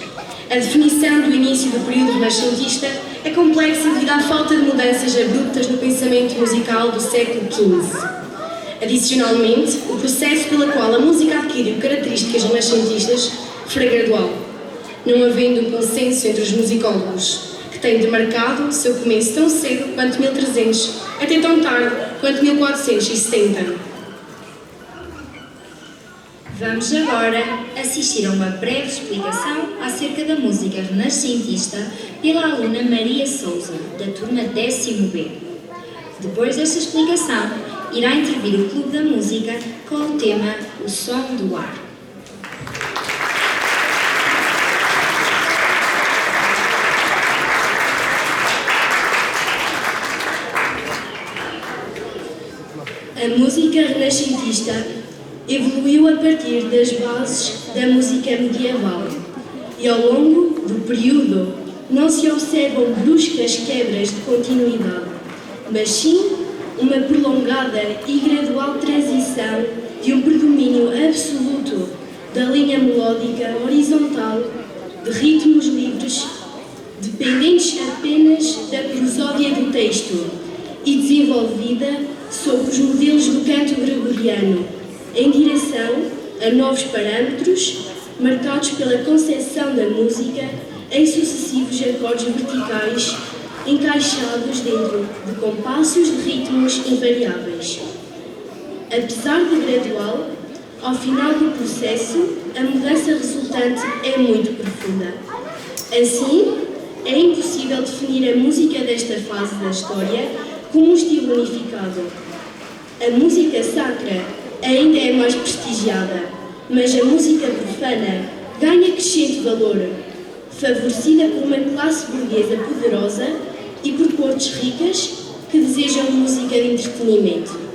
A definição do início do período renascentista é complexa devido à falta de mudanças abruptas no pensamento musical do século XV. Adicionalmente, o processo pelo qual a música adquiriu características renascentistas foi gradual, não havendo um consenso entre os musicólogos, que tem demarcado seu começo tão cedo quanto 1300, até tão tarde quanto 1470.
Vamos agora assistir a uma breve explicação acerca da música renascentista pela aluna Maria Souza, da turma 10º-B. Depois desta explicação, irá intervir o Clube da Música com o tema O Som do Ar.
A música renascentista evoluiu a partir das bases da música medieval e ao longo do período não se observam bruscas quebras de continuidade, mas sim uma prolongada e gradual transição de um predomínio absoluto da linha melódica horizontal de ritmos livres, dependentes apenas da prosódia do texto e desenvolvida sob os modelos do canto gregoriano, em direção a novos parâmetros marcados pela concepção da música em sucessivos acordes verticais encaixados dentro de compassos de ritmos invariáveis. Apesar de gradual, ao final do processo, a mudança resultante é muito profunda. Assim, é impossível definir a música desta fase da história como um estilo unificado. A música sacra ainda é mais prestigiada, mas a música profana ganha crescente valor, favorecida por uma classe burguesa poderosa e por cortes ricas que desejam música de entretenimento.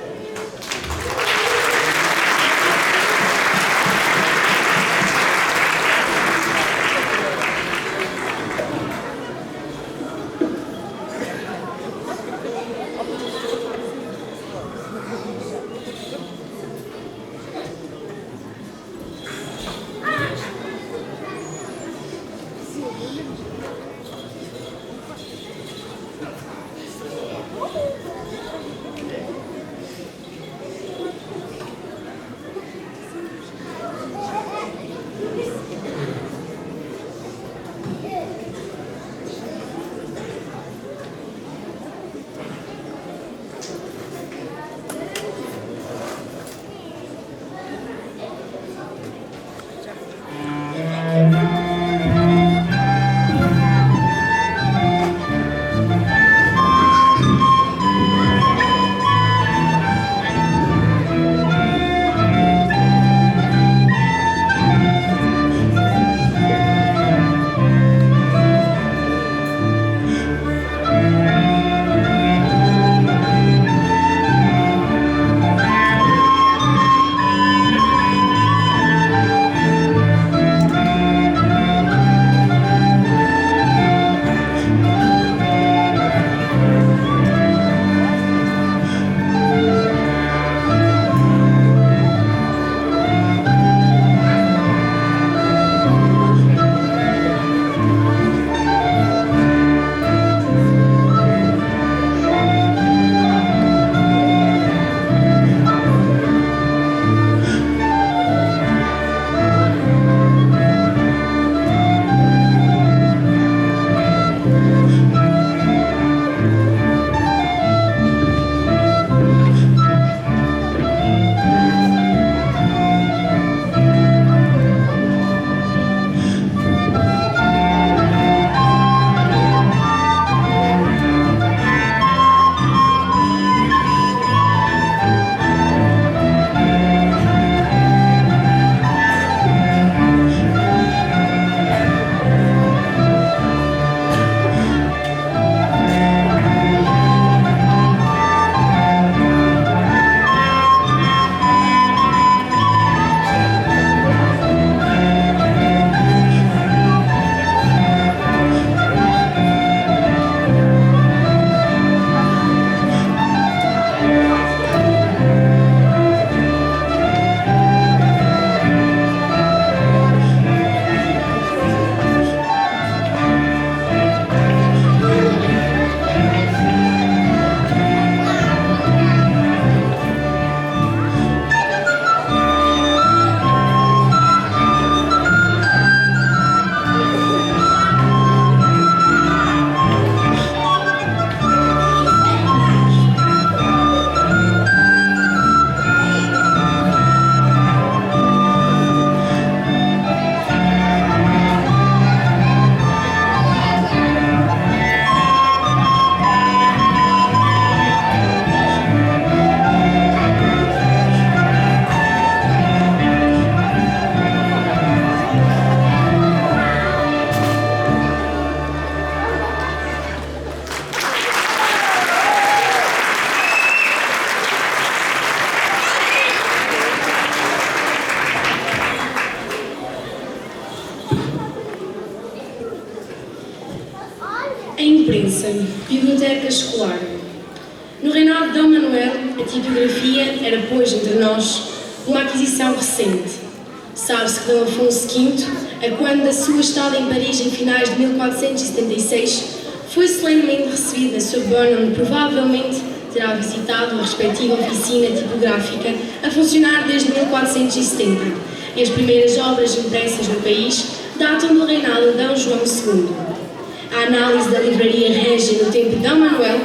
imprensa, biblioteca escolar. No reinado de Dom Manuel, a tipografia era, pois, entre nós, uma aquisição recente. Sabe-se que Dom Afonso V, a quando da sua estada em Paris em finais de 1476, foi solenemente recebido na Sorbonne, onde provavelmente terá visitado a respectiva oficina tipográfica a funcionar desde 1470, e as primeiras obras impressas no país datam do reinado de Dom João II. A análise da livraria régia no tempo de Dom Manuel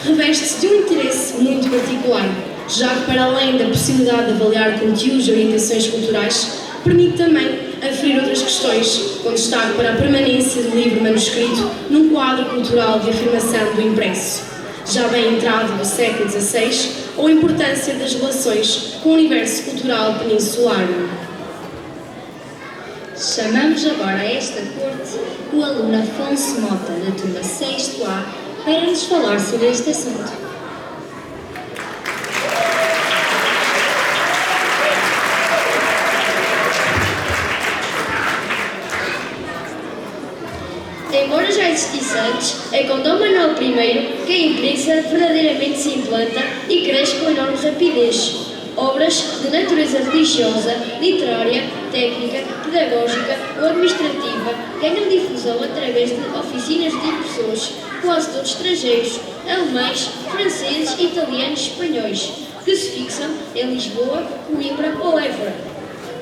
reveste-se de um interesse muito particular, já que, para além da possibilidade de avaliar conteúdos e orientações culturais, permite também aferir outras questões, com destaque para a permanência do livro manuscrito num quadro cultural de afirmação do impresso, já bem entrado no século XVI, ou a importância das relações com o universo cultural peninsular.
Chamamos agora a esta corte o aluno Afonso Mota, da turma 6º A, para nos falar sobre este assunto.
Embora já existisse antes, é com Dom Manuel I que a imprensa verdadeiramente se implanta e cresce com enorme rapidez. Obras de natureza religiosa, literária, técnica, pedagógica ou administrativa ganham difusão através de oficinas de impressores, quase todos estrangeiros, alemães, franceses, italianos e espanhóis, que se fixam em Lisboa, Coimbra ou Évora.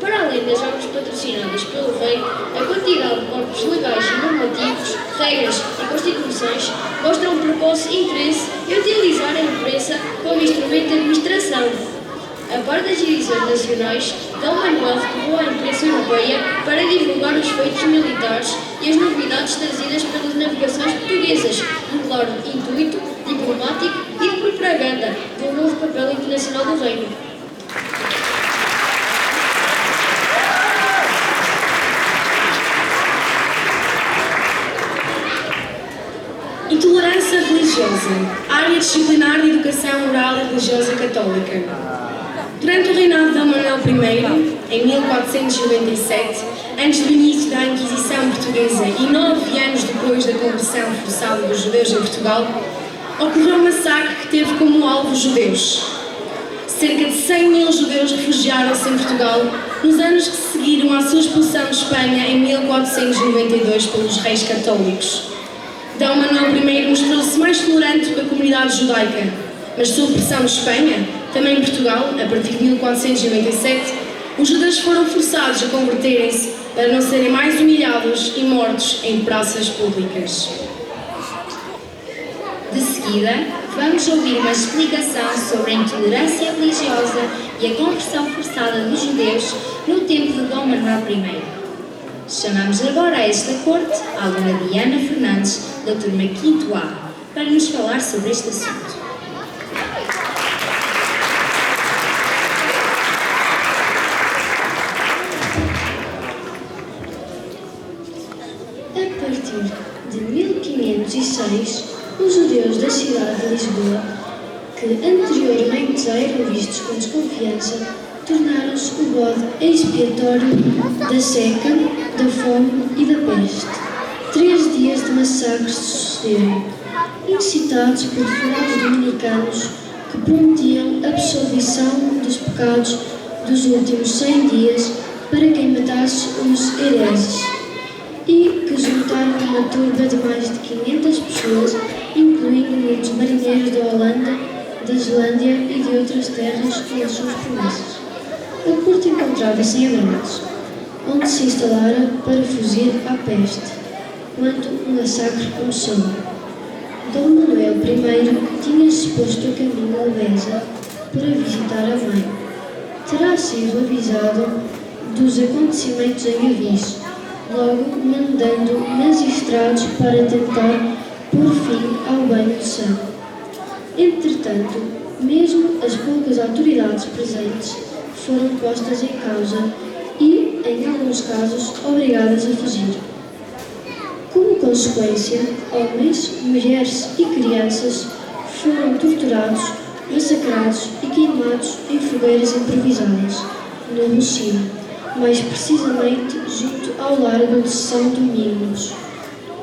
Para além das obras patrocinadas pelo rei, a quantidade de corpos legais e normativos, regras e constituições mostram um precoce interesse em utilizar a imprensa como instrumento de administração. A par das divisões nacionais, Dom Manuel recorreu à imprensa europeia para divulgar os feitos militares e as novidades trazidas pelas navegações portuguesas, no claro intuito diplomático e de propaganda do novo papel internacional do reino.
Intolerância religiosa, área disciplinar de educação moral e religiosa católica. Durante o reinado de Dom Manuel I, em 1497, antes do início da Inquisição Portuguesa e 9 anos depois da conversão forçada dos judeus em Portugal, ocorreu um massacre que teve como alvo os judeus. Cerca de 100.000 judeus refugiaram-se em Portugal nos anos que seguiram à sua expulsão de Espanha em 1492 pelos reis católicos. Dom Manuel I mostrou-se mais tolerante com a comunidade judaica, mas sob pressão de Espanha, também em Portugal, a partir de 1497, os judeus foram forçados a converterem-se para não serem mais humilhados e mortos em praças públicas.
De seguida, vamos ouvir uma explicação sobre a intolerância religiosa e a conversão forçada dos judeus no tempo de Dom Manuel I. Chamamos agora a esta corte a aluna Diana Fernandes, da turma 5º A, para nos falar sobre este assunto.
A partir de 1506, os judeus da cidade de Lisboa, que anteriormente já eram vistos com desconfiança, tornaram-se o bode expiatório da seca, da fome e da peste. 3 dias de massacres sucederam, incitados por devorados dominicanos que prometiam absolvição dos pecados dos últimos 100 dias para quem matasse os hereses, e que juntaram uma turba de mais de 500 pessoas, incluindo muitos marinheiros da Holanda, da Islândia e de outras terras com as suas promessas. A corte encontrava-se em Abrantes, onde se instalara para fugir à peste, quando o massacre começou. Dom Manuel I tinha-se posto a caminho de Beja para visitar a mãe. Terá sido avisado dos acontecimentos em Avis, logo mandando magistrados para tentar pôr fim ao banho de sangue. Entretanto, mesmo as poucas autoridades presentes foram postas em causa e, em alguns casos, obrigadas a fugir. Como consequência, homens, mulheres e crianças foram torturados, massacrados e queimados em fogueiras improvisadas, no Rocio, mais precisamente junto ao largo de São Domingos.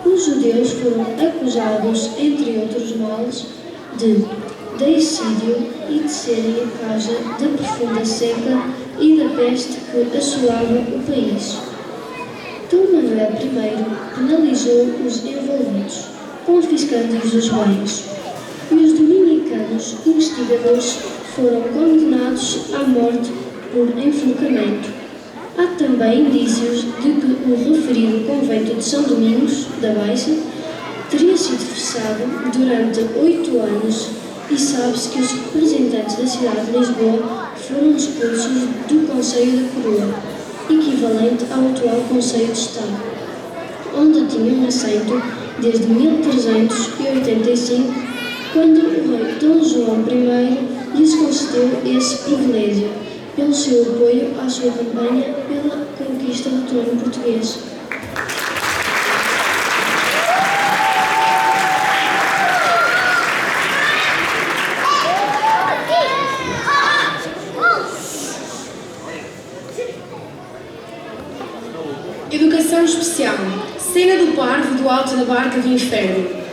os judeus foram acusados, entre outros males, de deicídio e de serem a causa da profunda seca e da peste que assolava o país. Dom Manuel I penalizou os envolvidos, confiscando-lhes os bens, e os dominicanos investigadores foram condenados à morte por enforcamento. Há também indícios de que o referido convento de São Domingos da Baixa teria sido fechado durante 8 anos e sabe-se que os representantes da cidade de Lisboa foram expulsos do Conselho da Coroa, equivalente ao atual Conselho de Estado, onde tinham assento desde 1385, quando o rei Dom João I lhes concedeu esse privilégio, pelo seu apoio à sua campanha pela conquista do trono português.
Educação especial. Cena do parvo do alto da barca do inferno.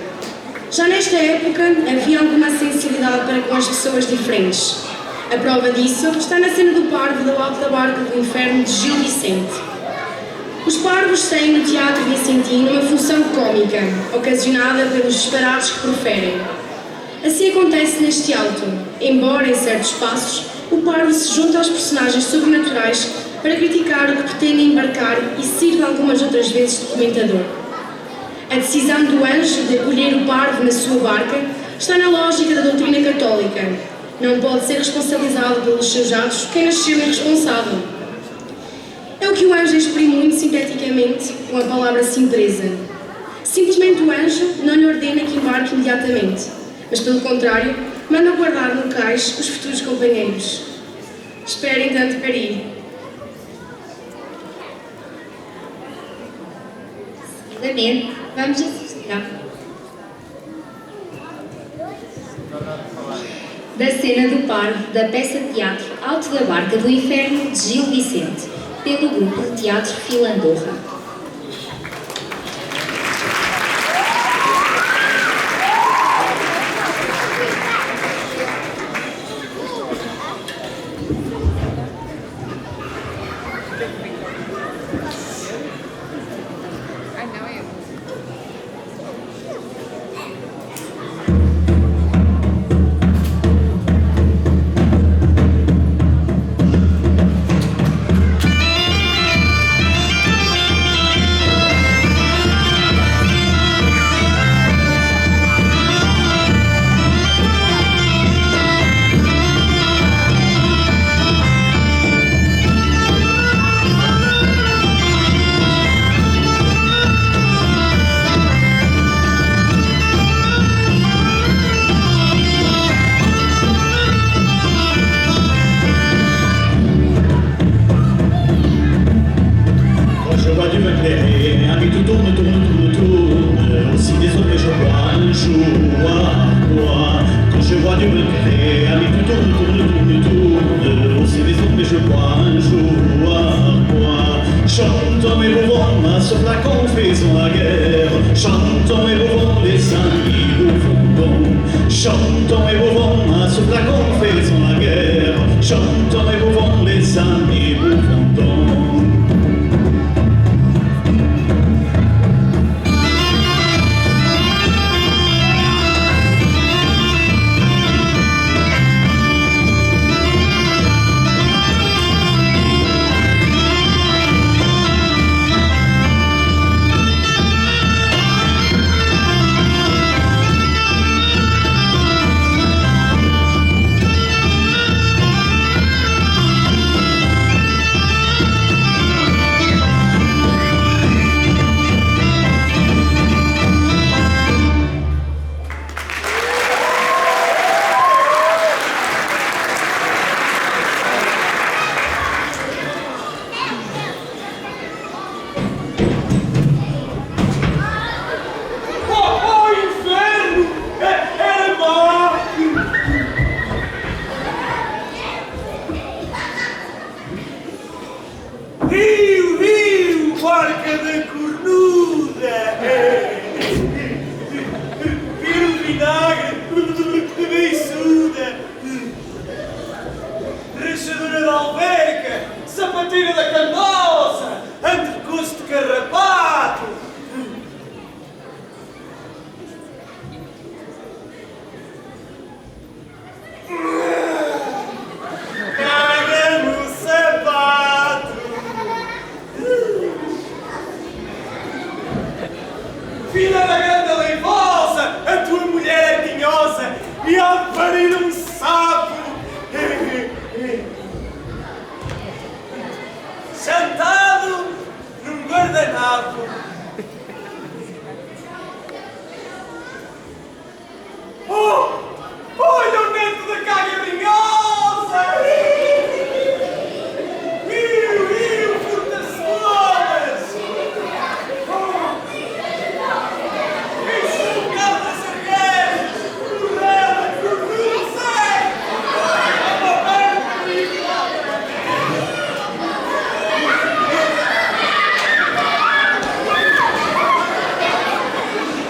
Já nesta época havia alguma sensibilidade para com as pessoas diferentes. A prova disso está na cena do parvo do alto da barca do inferno de Gil Vicente. Os parvos têm no teatro vicentino uma função cômica, ocasionada pelos disparates que proferem. Assim acontece neste auto, embora em certos passos o parvo se junta aos personagens sobrenaturais para criticar o que pretende embarcar e sirva algumas outras vezes de comentador. A decisão do anjo de acolher o parvo na sua barca está na lógica da doutrina católica. Não pode ser responsabilizado pelos seus atos quem nasceu irresponsável. É o que o anjo exprime muito sinteticamente com a palavra simplesa. Simplesmente o anjo não lhe ordena que embarque imediatamente, mas pelo contrário, manda guardar no cais os futuros companheiros. Esperem tanto para ir.
Seguidamente, vamos assistir da cena do parvo da peça de teatro Alto da Barca do Inferno de Gil Vicente, pelo grupo de teatro Filandorra.
Chantons et mouvons sur la confession la guerre. Chantons et mouvons les amis au fondon. Chantons et mouvons sur la confession la guerre. Chantons et mouvons les amis au fondon.
Rio, barca da cornuda! Filha da grande leivosa, a tua mulher é tinhosa e há de parir um sapo. Sentado num guardanapo. Oh, olha o neto da caga vinhosa! Furta-cebolas! Isso, calda cerveja! Correla, cornuça!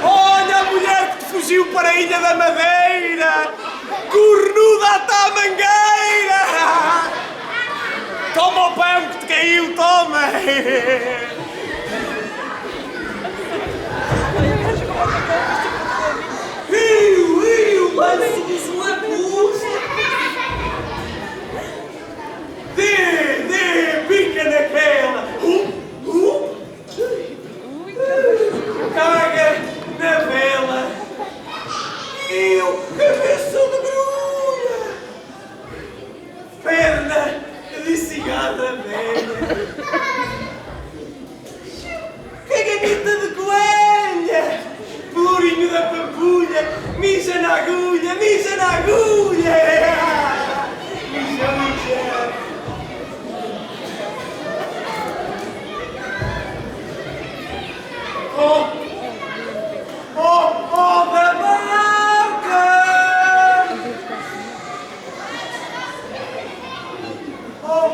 Olha a mulher que te fugiu para a Ilha da Madeira! Cornuda até a mangueira! Toma o pão que te caiu, toma! Rio, lance-nos um abuso! Dê, pica naquela! Caga na vela! Eu, cabeça de grulha! Perna de cigarra velha! Caganita de coelha! Pelourinho da pampulha! Mija na agulha! Mija na agulha! Mija, mija! Oh, da barca! Oh,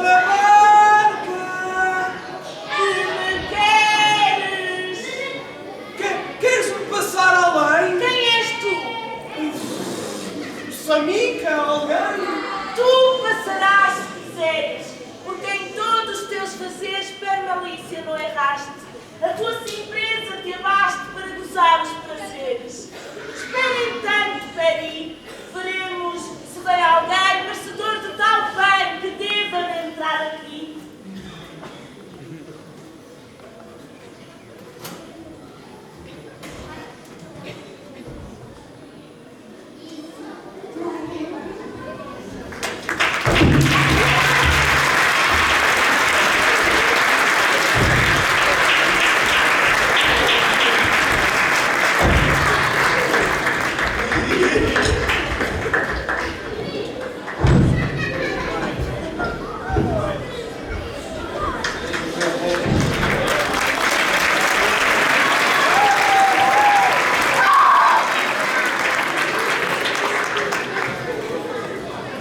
da barca!
Que me queres?
Queres-me passar além?
Quem és tu?
Samica, alguém?
Tu passarás se quiseres, porque em todos os teus fazeres permalícia não erraste. A tua simpleza te abaste para gozar os prazeres. Espera entanto, Peri, veremos se vem alguém merecedor de tal bem que deva entrar aqui.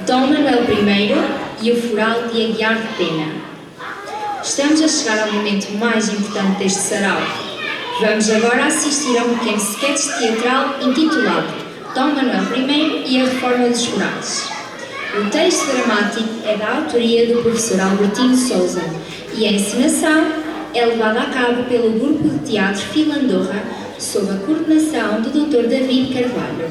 Dom Manuel I e o Foral de Aguiar de Pena. Estamos a chegar ao momento mais importante deste sarau. Vamos agora assistir a um pequeno sketch teatral intitulado Dom Manuel I e a Reforma dos Forais. O texto dramático é da autoria do professor Albertino Souza e a encenação é levada a cabo pelo grupo de teatro Filandorra sob a coordenação do Dr. David Carvalho.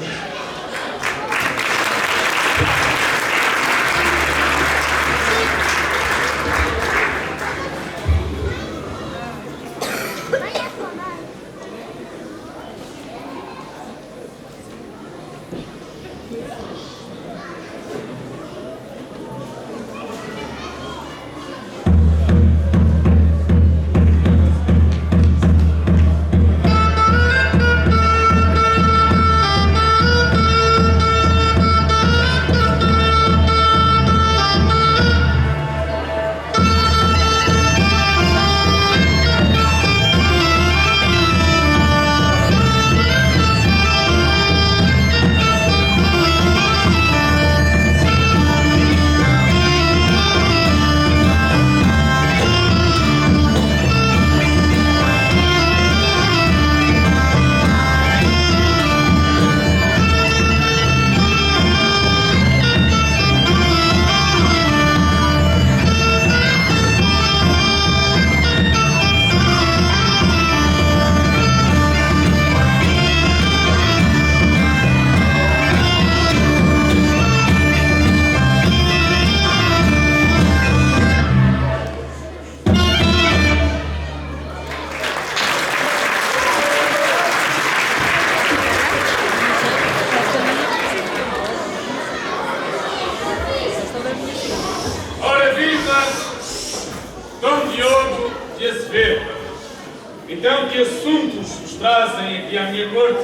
Então, que assuntos vos trazem aqui à minha corte,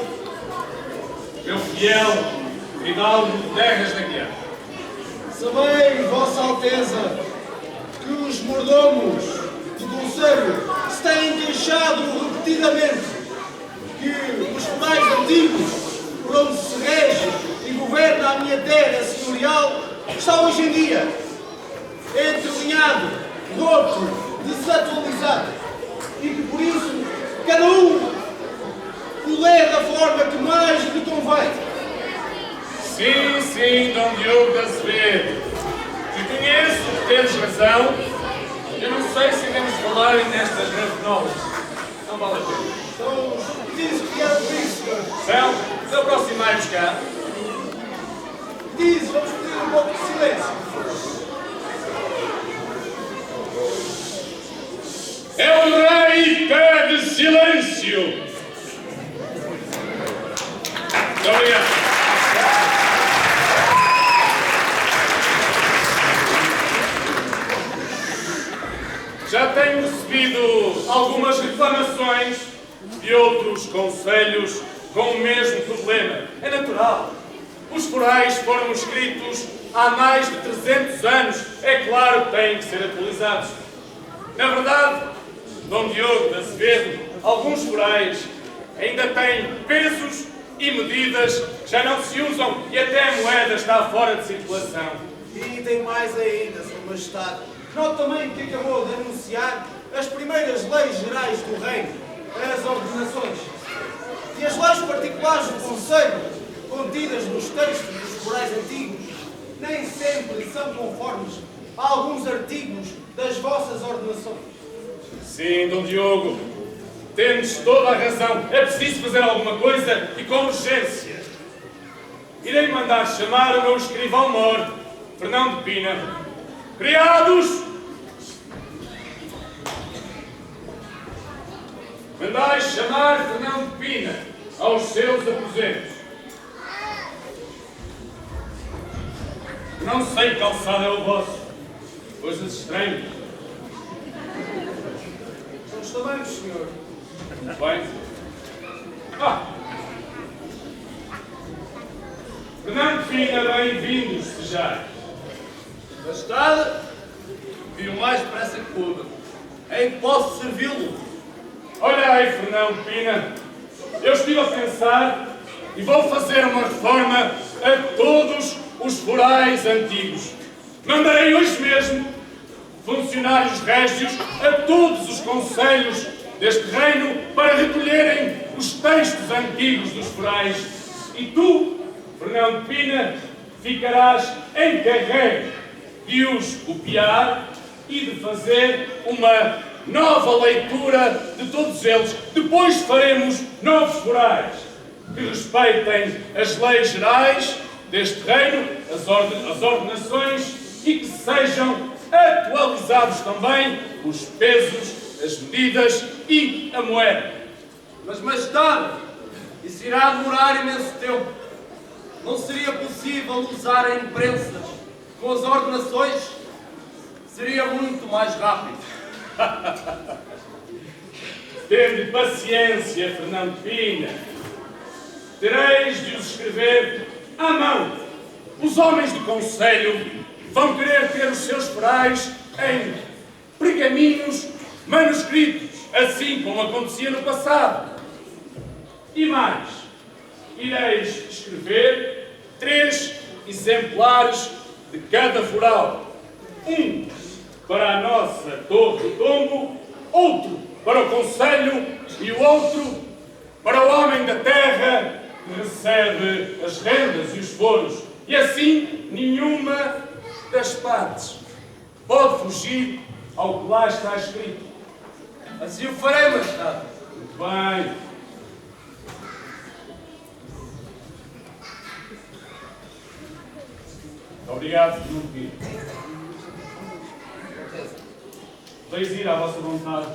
meu fiel fidalgo de terras da guiar?
Sabeis, Vossa Alteza, que os mordomos do Conselho se têm queixado repetidamente que os mais antigos, por onde se rege e governa a minha terra senhorial, está hoje em dia entrelinhado, roto, desatualizado, e que por isso cada um o lê da forma que mais lhe convém.
Sim, sim, Dom Diogo de Azevedo. Reconheço que tens razão. Eu não sei se devemos falar nestas gravenolas. Não vale a pena.
Então, diz que é por isso, senhor.
Céu, se aproximai-vos cá.
Diz, vamos pedir um pouco de silêncio.
É o rei pede silêncio. Muito obrigado. Já tenho recebido algumas reclamações de outros conselhos com o mesmo problema. É natural. Os forais foram escritos há mais de 300 anos. É claro que têm que ser atualizados. Na verdade, Dom Diogo de Azevedo, alguns forais ainda têm pesos e medidas que já não se usam e até a moeda está fora de circulação.
E tem mais ainda, Sua Majestade. Note também que acabou de anunciar as primeiras leis gerais do reino, as ordenações. E as leis particulares do Conselho, contidas nos textos dos forais antigos, nem sempre são conformes a alguns artigos das vossas ordenações.
Sim, Dom Diogo, tens toda a razão. É preciso fazer alguma coisa e com urgência. Irei mandar chamar o meu escrivão-mor, Fernão de Pina. Criados! Mandai chamar Fernão de Pina aos seus aposentos. Não sei que calçado é o vosso. Coisas estranhas.
São os tamanhos, senhor.
Muito bem. Fernão de Pina, bem-vindos, sejais.
Majestade, vi o mais depressa que pude. Em que posso servi-lo?
Olha aí, Fernão de Pina, eu estive a pensar e vou fazer uma reforma a todos os forais antigos. Mandarei hoje mesmo funcionários régios a todos os conselhos deste reino para recolherem os textos antigos dos forais. E tu, Fernão de Pina, ficarás encarregue de os copiar e de fazer uma nova leitura de todos eles. Depois faremos novos forais que respeitem as leis gerais deste reino, as ordenações e que sejam atualizados também os pesos, as medidas e a moeda.
Mas, Majestade, isso irá demorar imenso tempo. Não seria possível usar imprensas com as ordenações? Seria muito mais rápido.
Tende paciência, Fernão de Pina. Tereis de os escrever à mão. Os homens do Conselho vão querer ter os seus forais em pergaminhos manuscritos, assim como acontecia no passado. E mais, ireis escrever 3 exemplares de cada foral. Um para a nossa Torre do Tombo, outro para o Conselho e o outro para o homem da terra que recebe as rendas e os foros. E assim, nenhuma das partes pode fugir ao que lá está escrito.
Assim o farei, Majestade.
Muito bem. Obrigado, Fernão de Pina. Podeis ir à vossa vontade.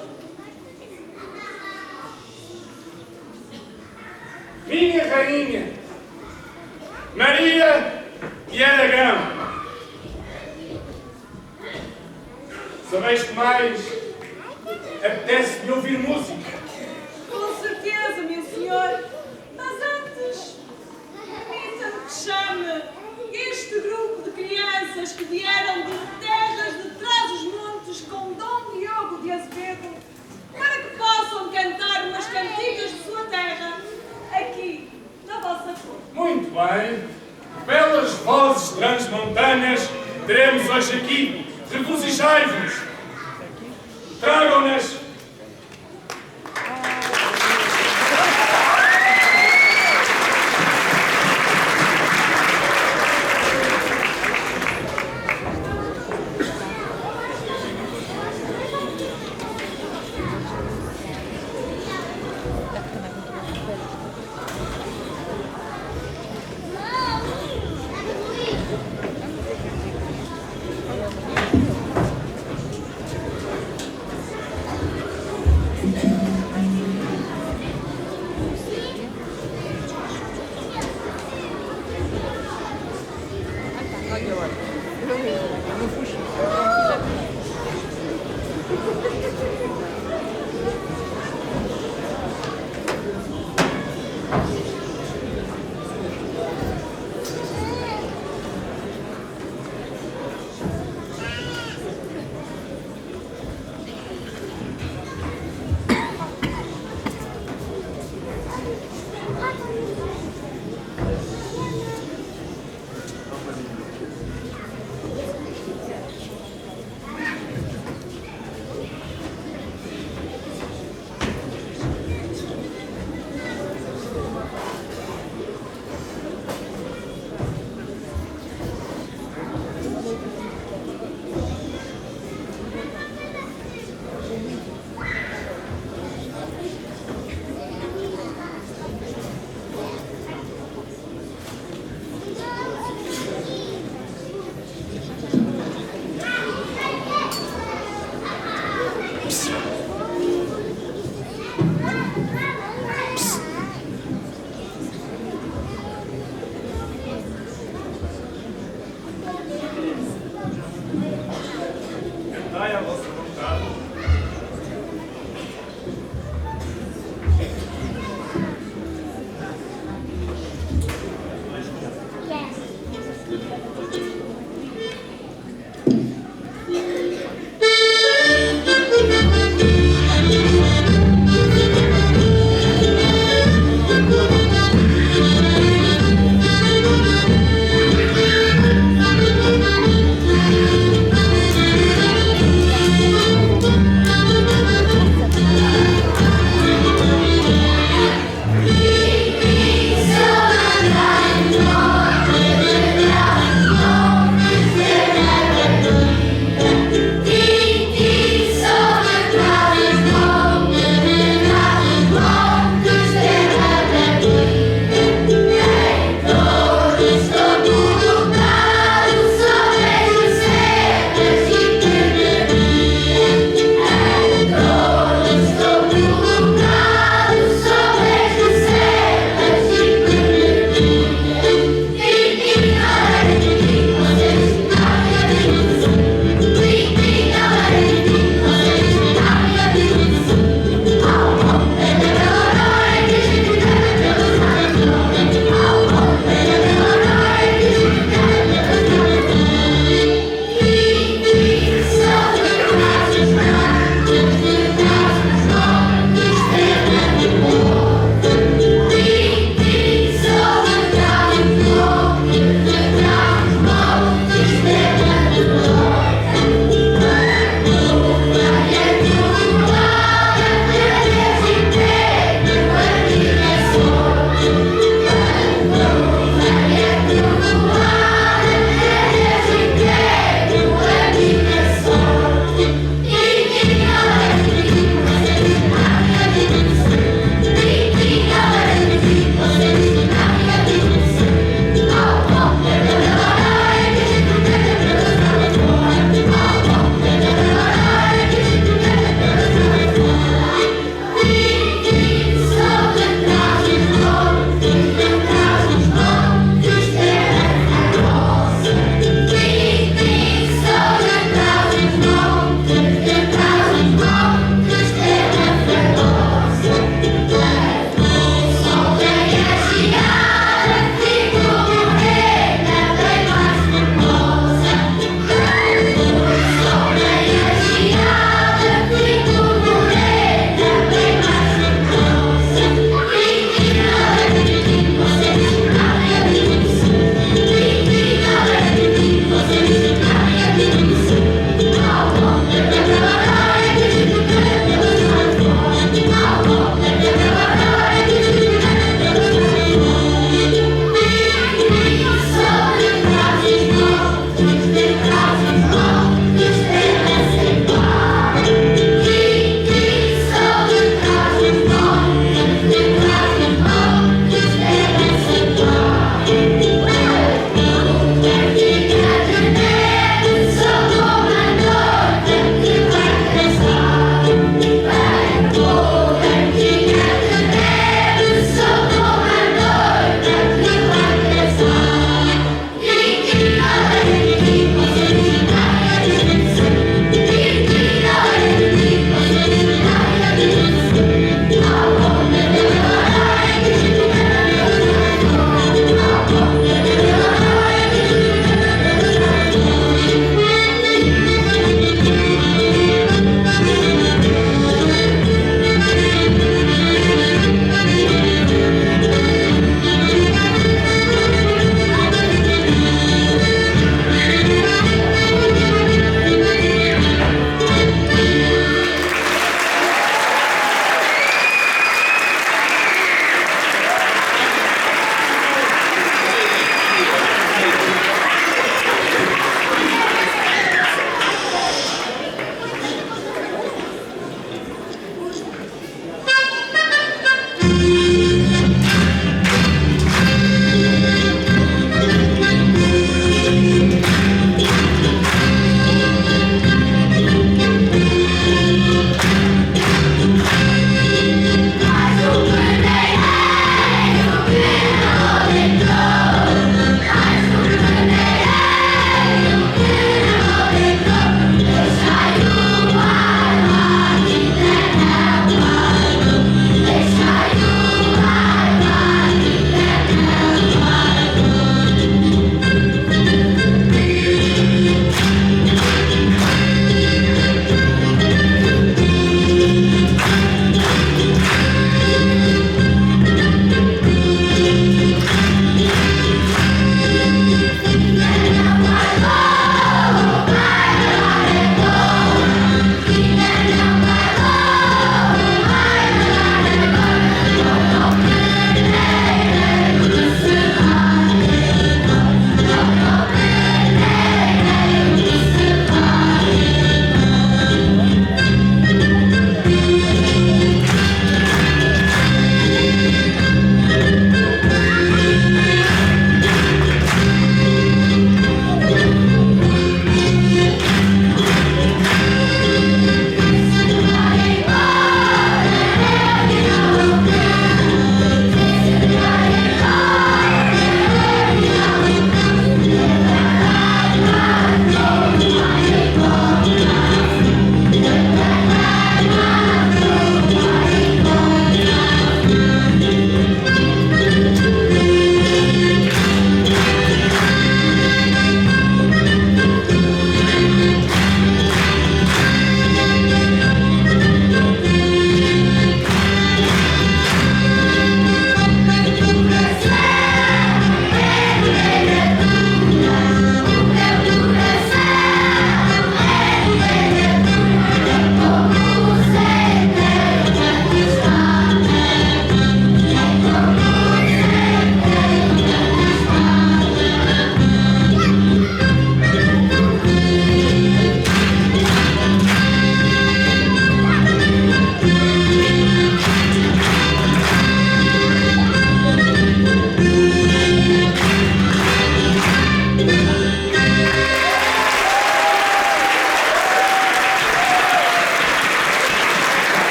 Minha rainha, Maria de Aragão, sabeis que mais apetece-me ouvir música.
as que vieram de terras de trás os montes com Dom Diogo de Azevedo, para que possam cantar umas cantigas de sua terra, aqui, na vossa corte.
Muito bem. Belas vozes transmontanas teremos hoje aqui. Regozijai-vos. Tragam-nas.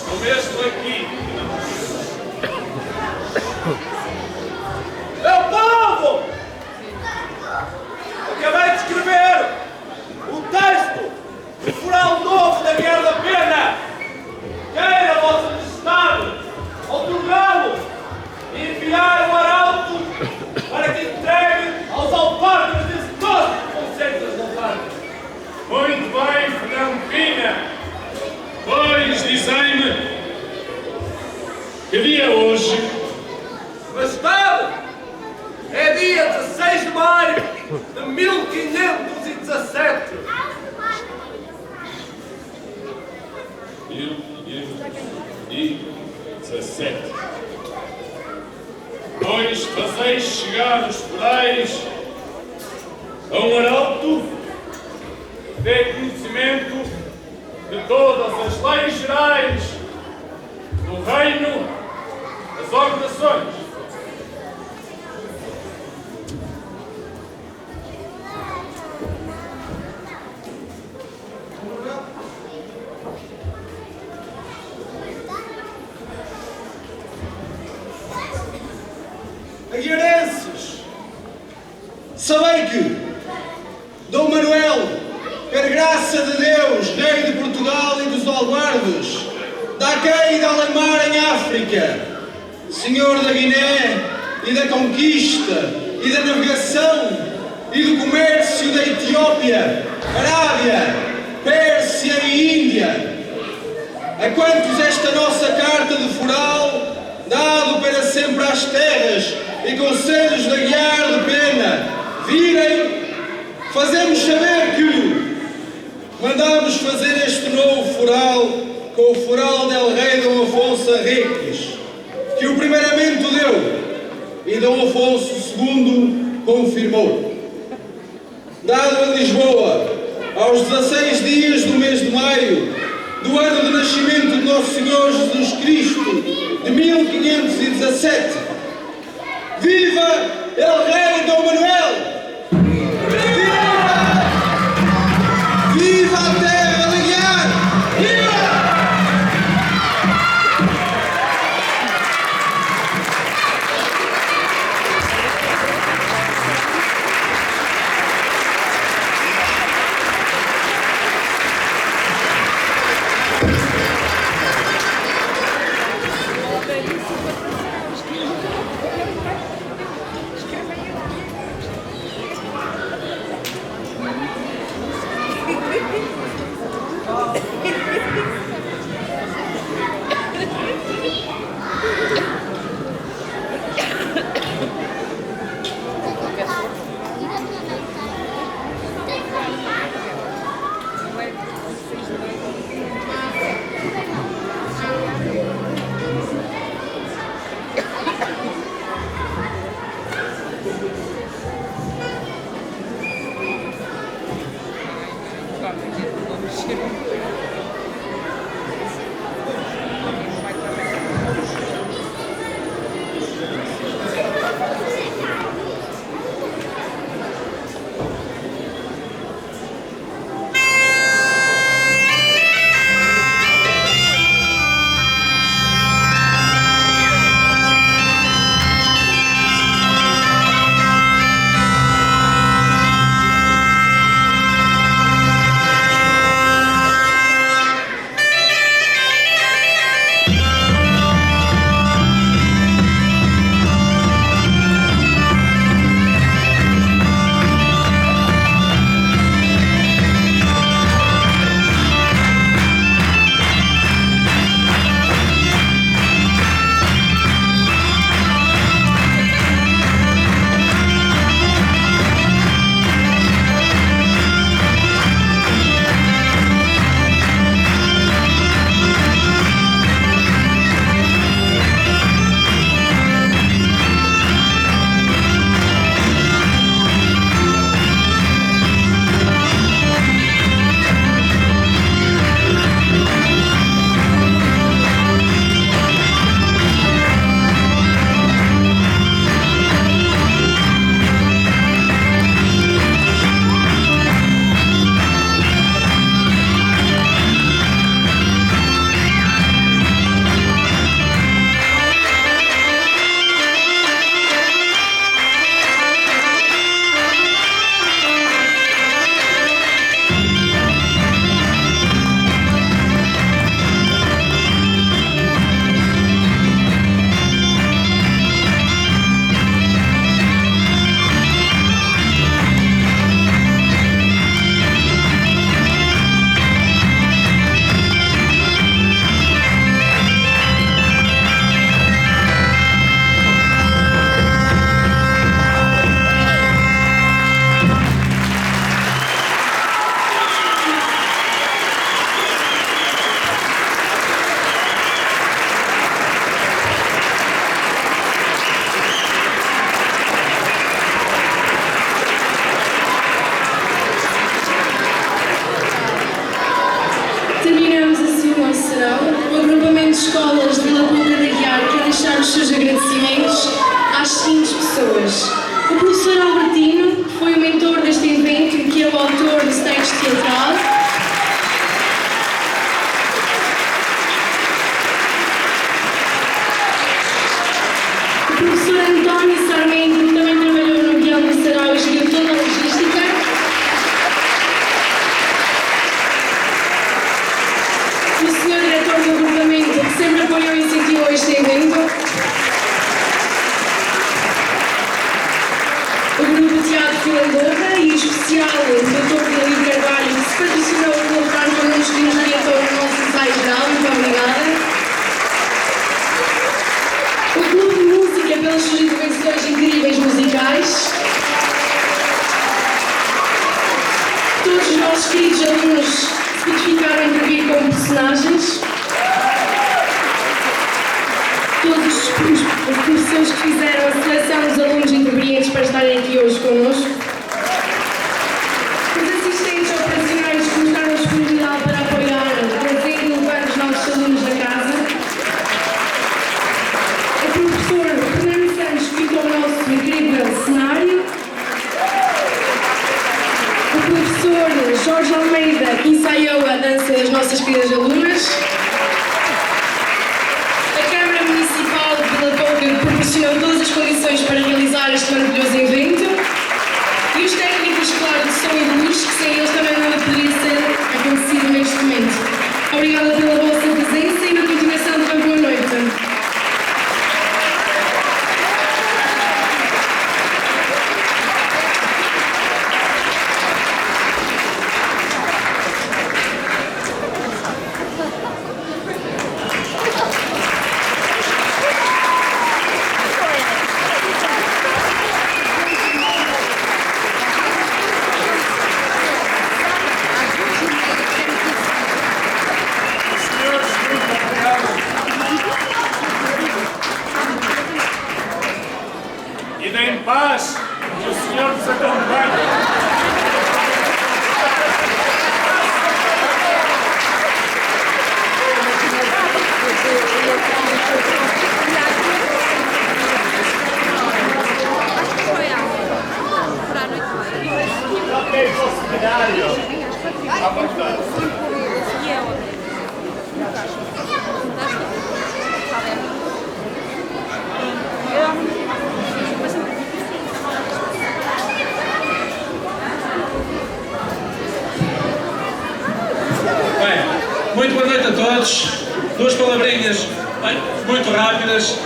Estou mesmo aqui. hoje.
Majestade, é dia 16 de maio de 1517.
1517. Pois fazeis chegar os forais a um arauto que dê conhecimento de todas as leis gerais do reino, das ordenações.
Aguiarenses, sabei que Dom Manuel, per graça de Deus, rei de Portugal e dos Albardes, da Quei e da Alemar em África, senhor da Guiné e da conquista e da navegação e do comércio da Etiópia, Arábia, Pérsia e Índia, a quantos esta nossa carta de foral, dado para sempre às terras e conselhos de Aguiar de Pena, virem, fazemos saber que mandamos fazer este novo foral com o foral del rei Dom Afonso Henriques, que o primeiramente deu e Dom Afonso II confirmou. Dado em Lisboa, aos 16 dias do mês de maio, do ano de nascimento de Nosso Senhor Jesus Cristo, de 1517. Viva el Rei Dom Manuel! Viva! Viva a terra de Aguiar! Viva!
professor António Sarmento, que também trabalhou no guião do Sarau e geriu toda a logística. O senhor diretor do agrupamento, que sempre apoiou e incentivou este evento. O grupo de teatro Filandorra e, em especial, o Dr. Filipe Carvalho, que se patrocinou por colocar connosco e nos orientou no nosso ensaio geral. Muito obrigada. O Clube de Música pelas suas intervenções incríveis musicais. Todos os nossos queridos alunos se identificaram em intervir como personagens. Todos os professores que fizeram a seleção dos alunos intervenientes para estarem aqui hoje connosco. Os assistentes operacionais que mostraram disponibilidade para apoiar, trazendo e levando os nossos alunos a casa. O professor Fernando Santos, que pintou o nosso incrível cenário. O professor Jorge Almeida, que ensaiou a dança das nossas queridas alunas. A Câmara Municipal de Vila Pouca, que proporcionou todas as condições para realizar este maravilhoso evento. E os técnicos, claro, de som e de luz, que sem eles também nada poderia ser acontecido neste momento. Obrigada pela vossa presença e na continuação de uma boa noite.
Em paz, que o Senhor nos acompanhe. Ok, vou seminário. À vontade.
Muito boa noite a todos. Duas palavrinhas muito rápidas.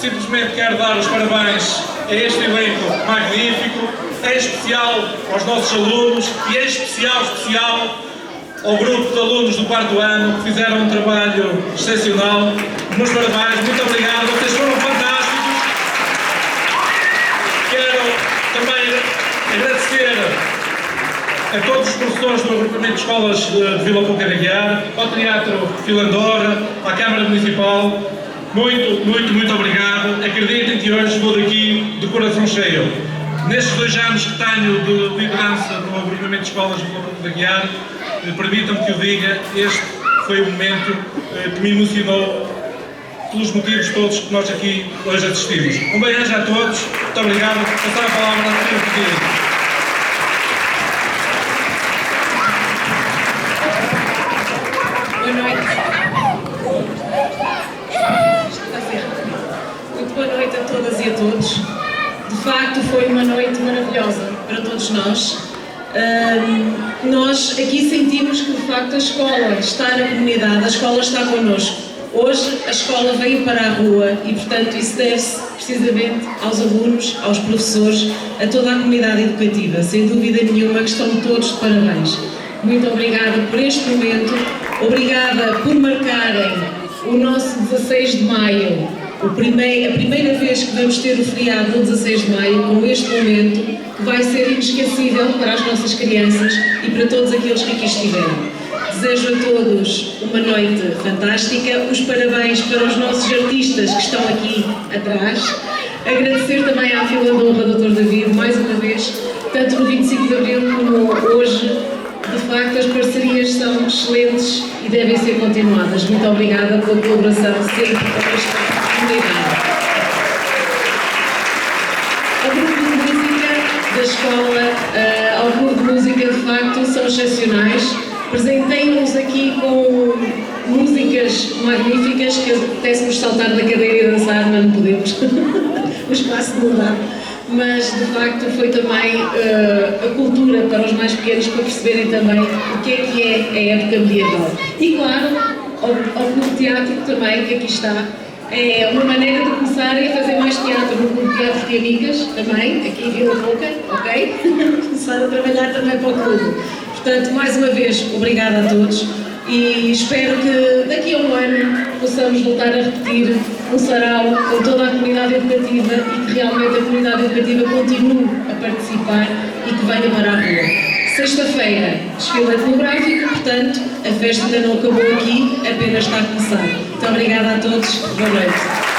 Simplesmente quero dar os parabéns a este elenco magnífico, em especial aos nossos alunos e em especial ao grupo de alunos do quarto ano que fizeram um trabalho excepcional. Meus parabéns, muito obrigado, vocês foram fantásticos. Quero também agradecer a todos os professores do agrupamento de escolas de Vila Pouca de Aguiar, ao Teatro Filandorra, à Câmara Municipal. Muito obrigado. Acreditem que hoje vou daqui de coração cheio. Nestes 2 anos que tenho de liderança no agrupamento de escolas de Vila Pouca de Aguiar, permitam-me que o diga, este foi o momento que me emocionou pelos motivos todos que nós aqui hoje assistimos. Um beijo a todos. Muito obrigado. Passar a palavra ao Sr. Presidente.
Boa noite. Muito boa noite a todas e a todos. De facto, foi uma noite maravilhosa para todos nós. Nós aqui sentimos que, de facto, a escola está na comunidade, a escola está connosco. Hoje, a escola veio para a rua e, portanto, isso deve-se precisamente aos alunos, aos professores, a toda a comunidade educativa. Sem dúvida nenhuma que estão todos de parabéns. Muito obrigada por este momento. Obrigada por marcarem o nosso 16 de maio, a primeira vez que vamos ter o feriado do 16 de maio, com este momento, que vai ser inesquecível para as nossas crianças e para todos aqueles que aqui estiveram. Desejo a todos uma noite fantástica, os parabéns para os nossos artistas que estão aqui atrás. Agradecer também à Filandorra, Dr. David, mais uma vez, tanto no 25 de Abril como hoje. De facto, as parcerias são excelentes e devem ser continuadas. Muito obrigada pela colaboração sempre com esta comunidade. Ao grupo de música da escola, ao grupo de música, de facto, são excepcionais. Presentei-nos aqui com músicas magníficas que apetece-nos saltar da cadeira e dançar, mas não podemos.
o espaço de mudar, mas de facto foi também a cultura para os mais pequenos para perceberem também o que é a época medieval. E claro, ao Clube Teatro também, que aqui está, é uma maneira de começarem a fazer mais teatro no Clube Teatro de Amigas, também, aqui em Vila Pouca, ok? Começar a trabalhar também para o clube. Portanto, mais uma vez, obrigada a todos e espero que daqui a um ano possamos voltar a repetir um sarau com toda a comunidade educativa e que realmente a comunidade educativa continue a participar e que venha para a rua. Sexta-feira, desfile etnográfico, portanto, a festa ainda não acabou aqui, apenas está a começar. Muito obrigada a todos, boa noite.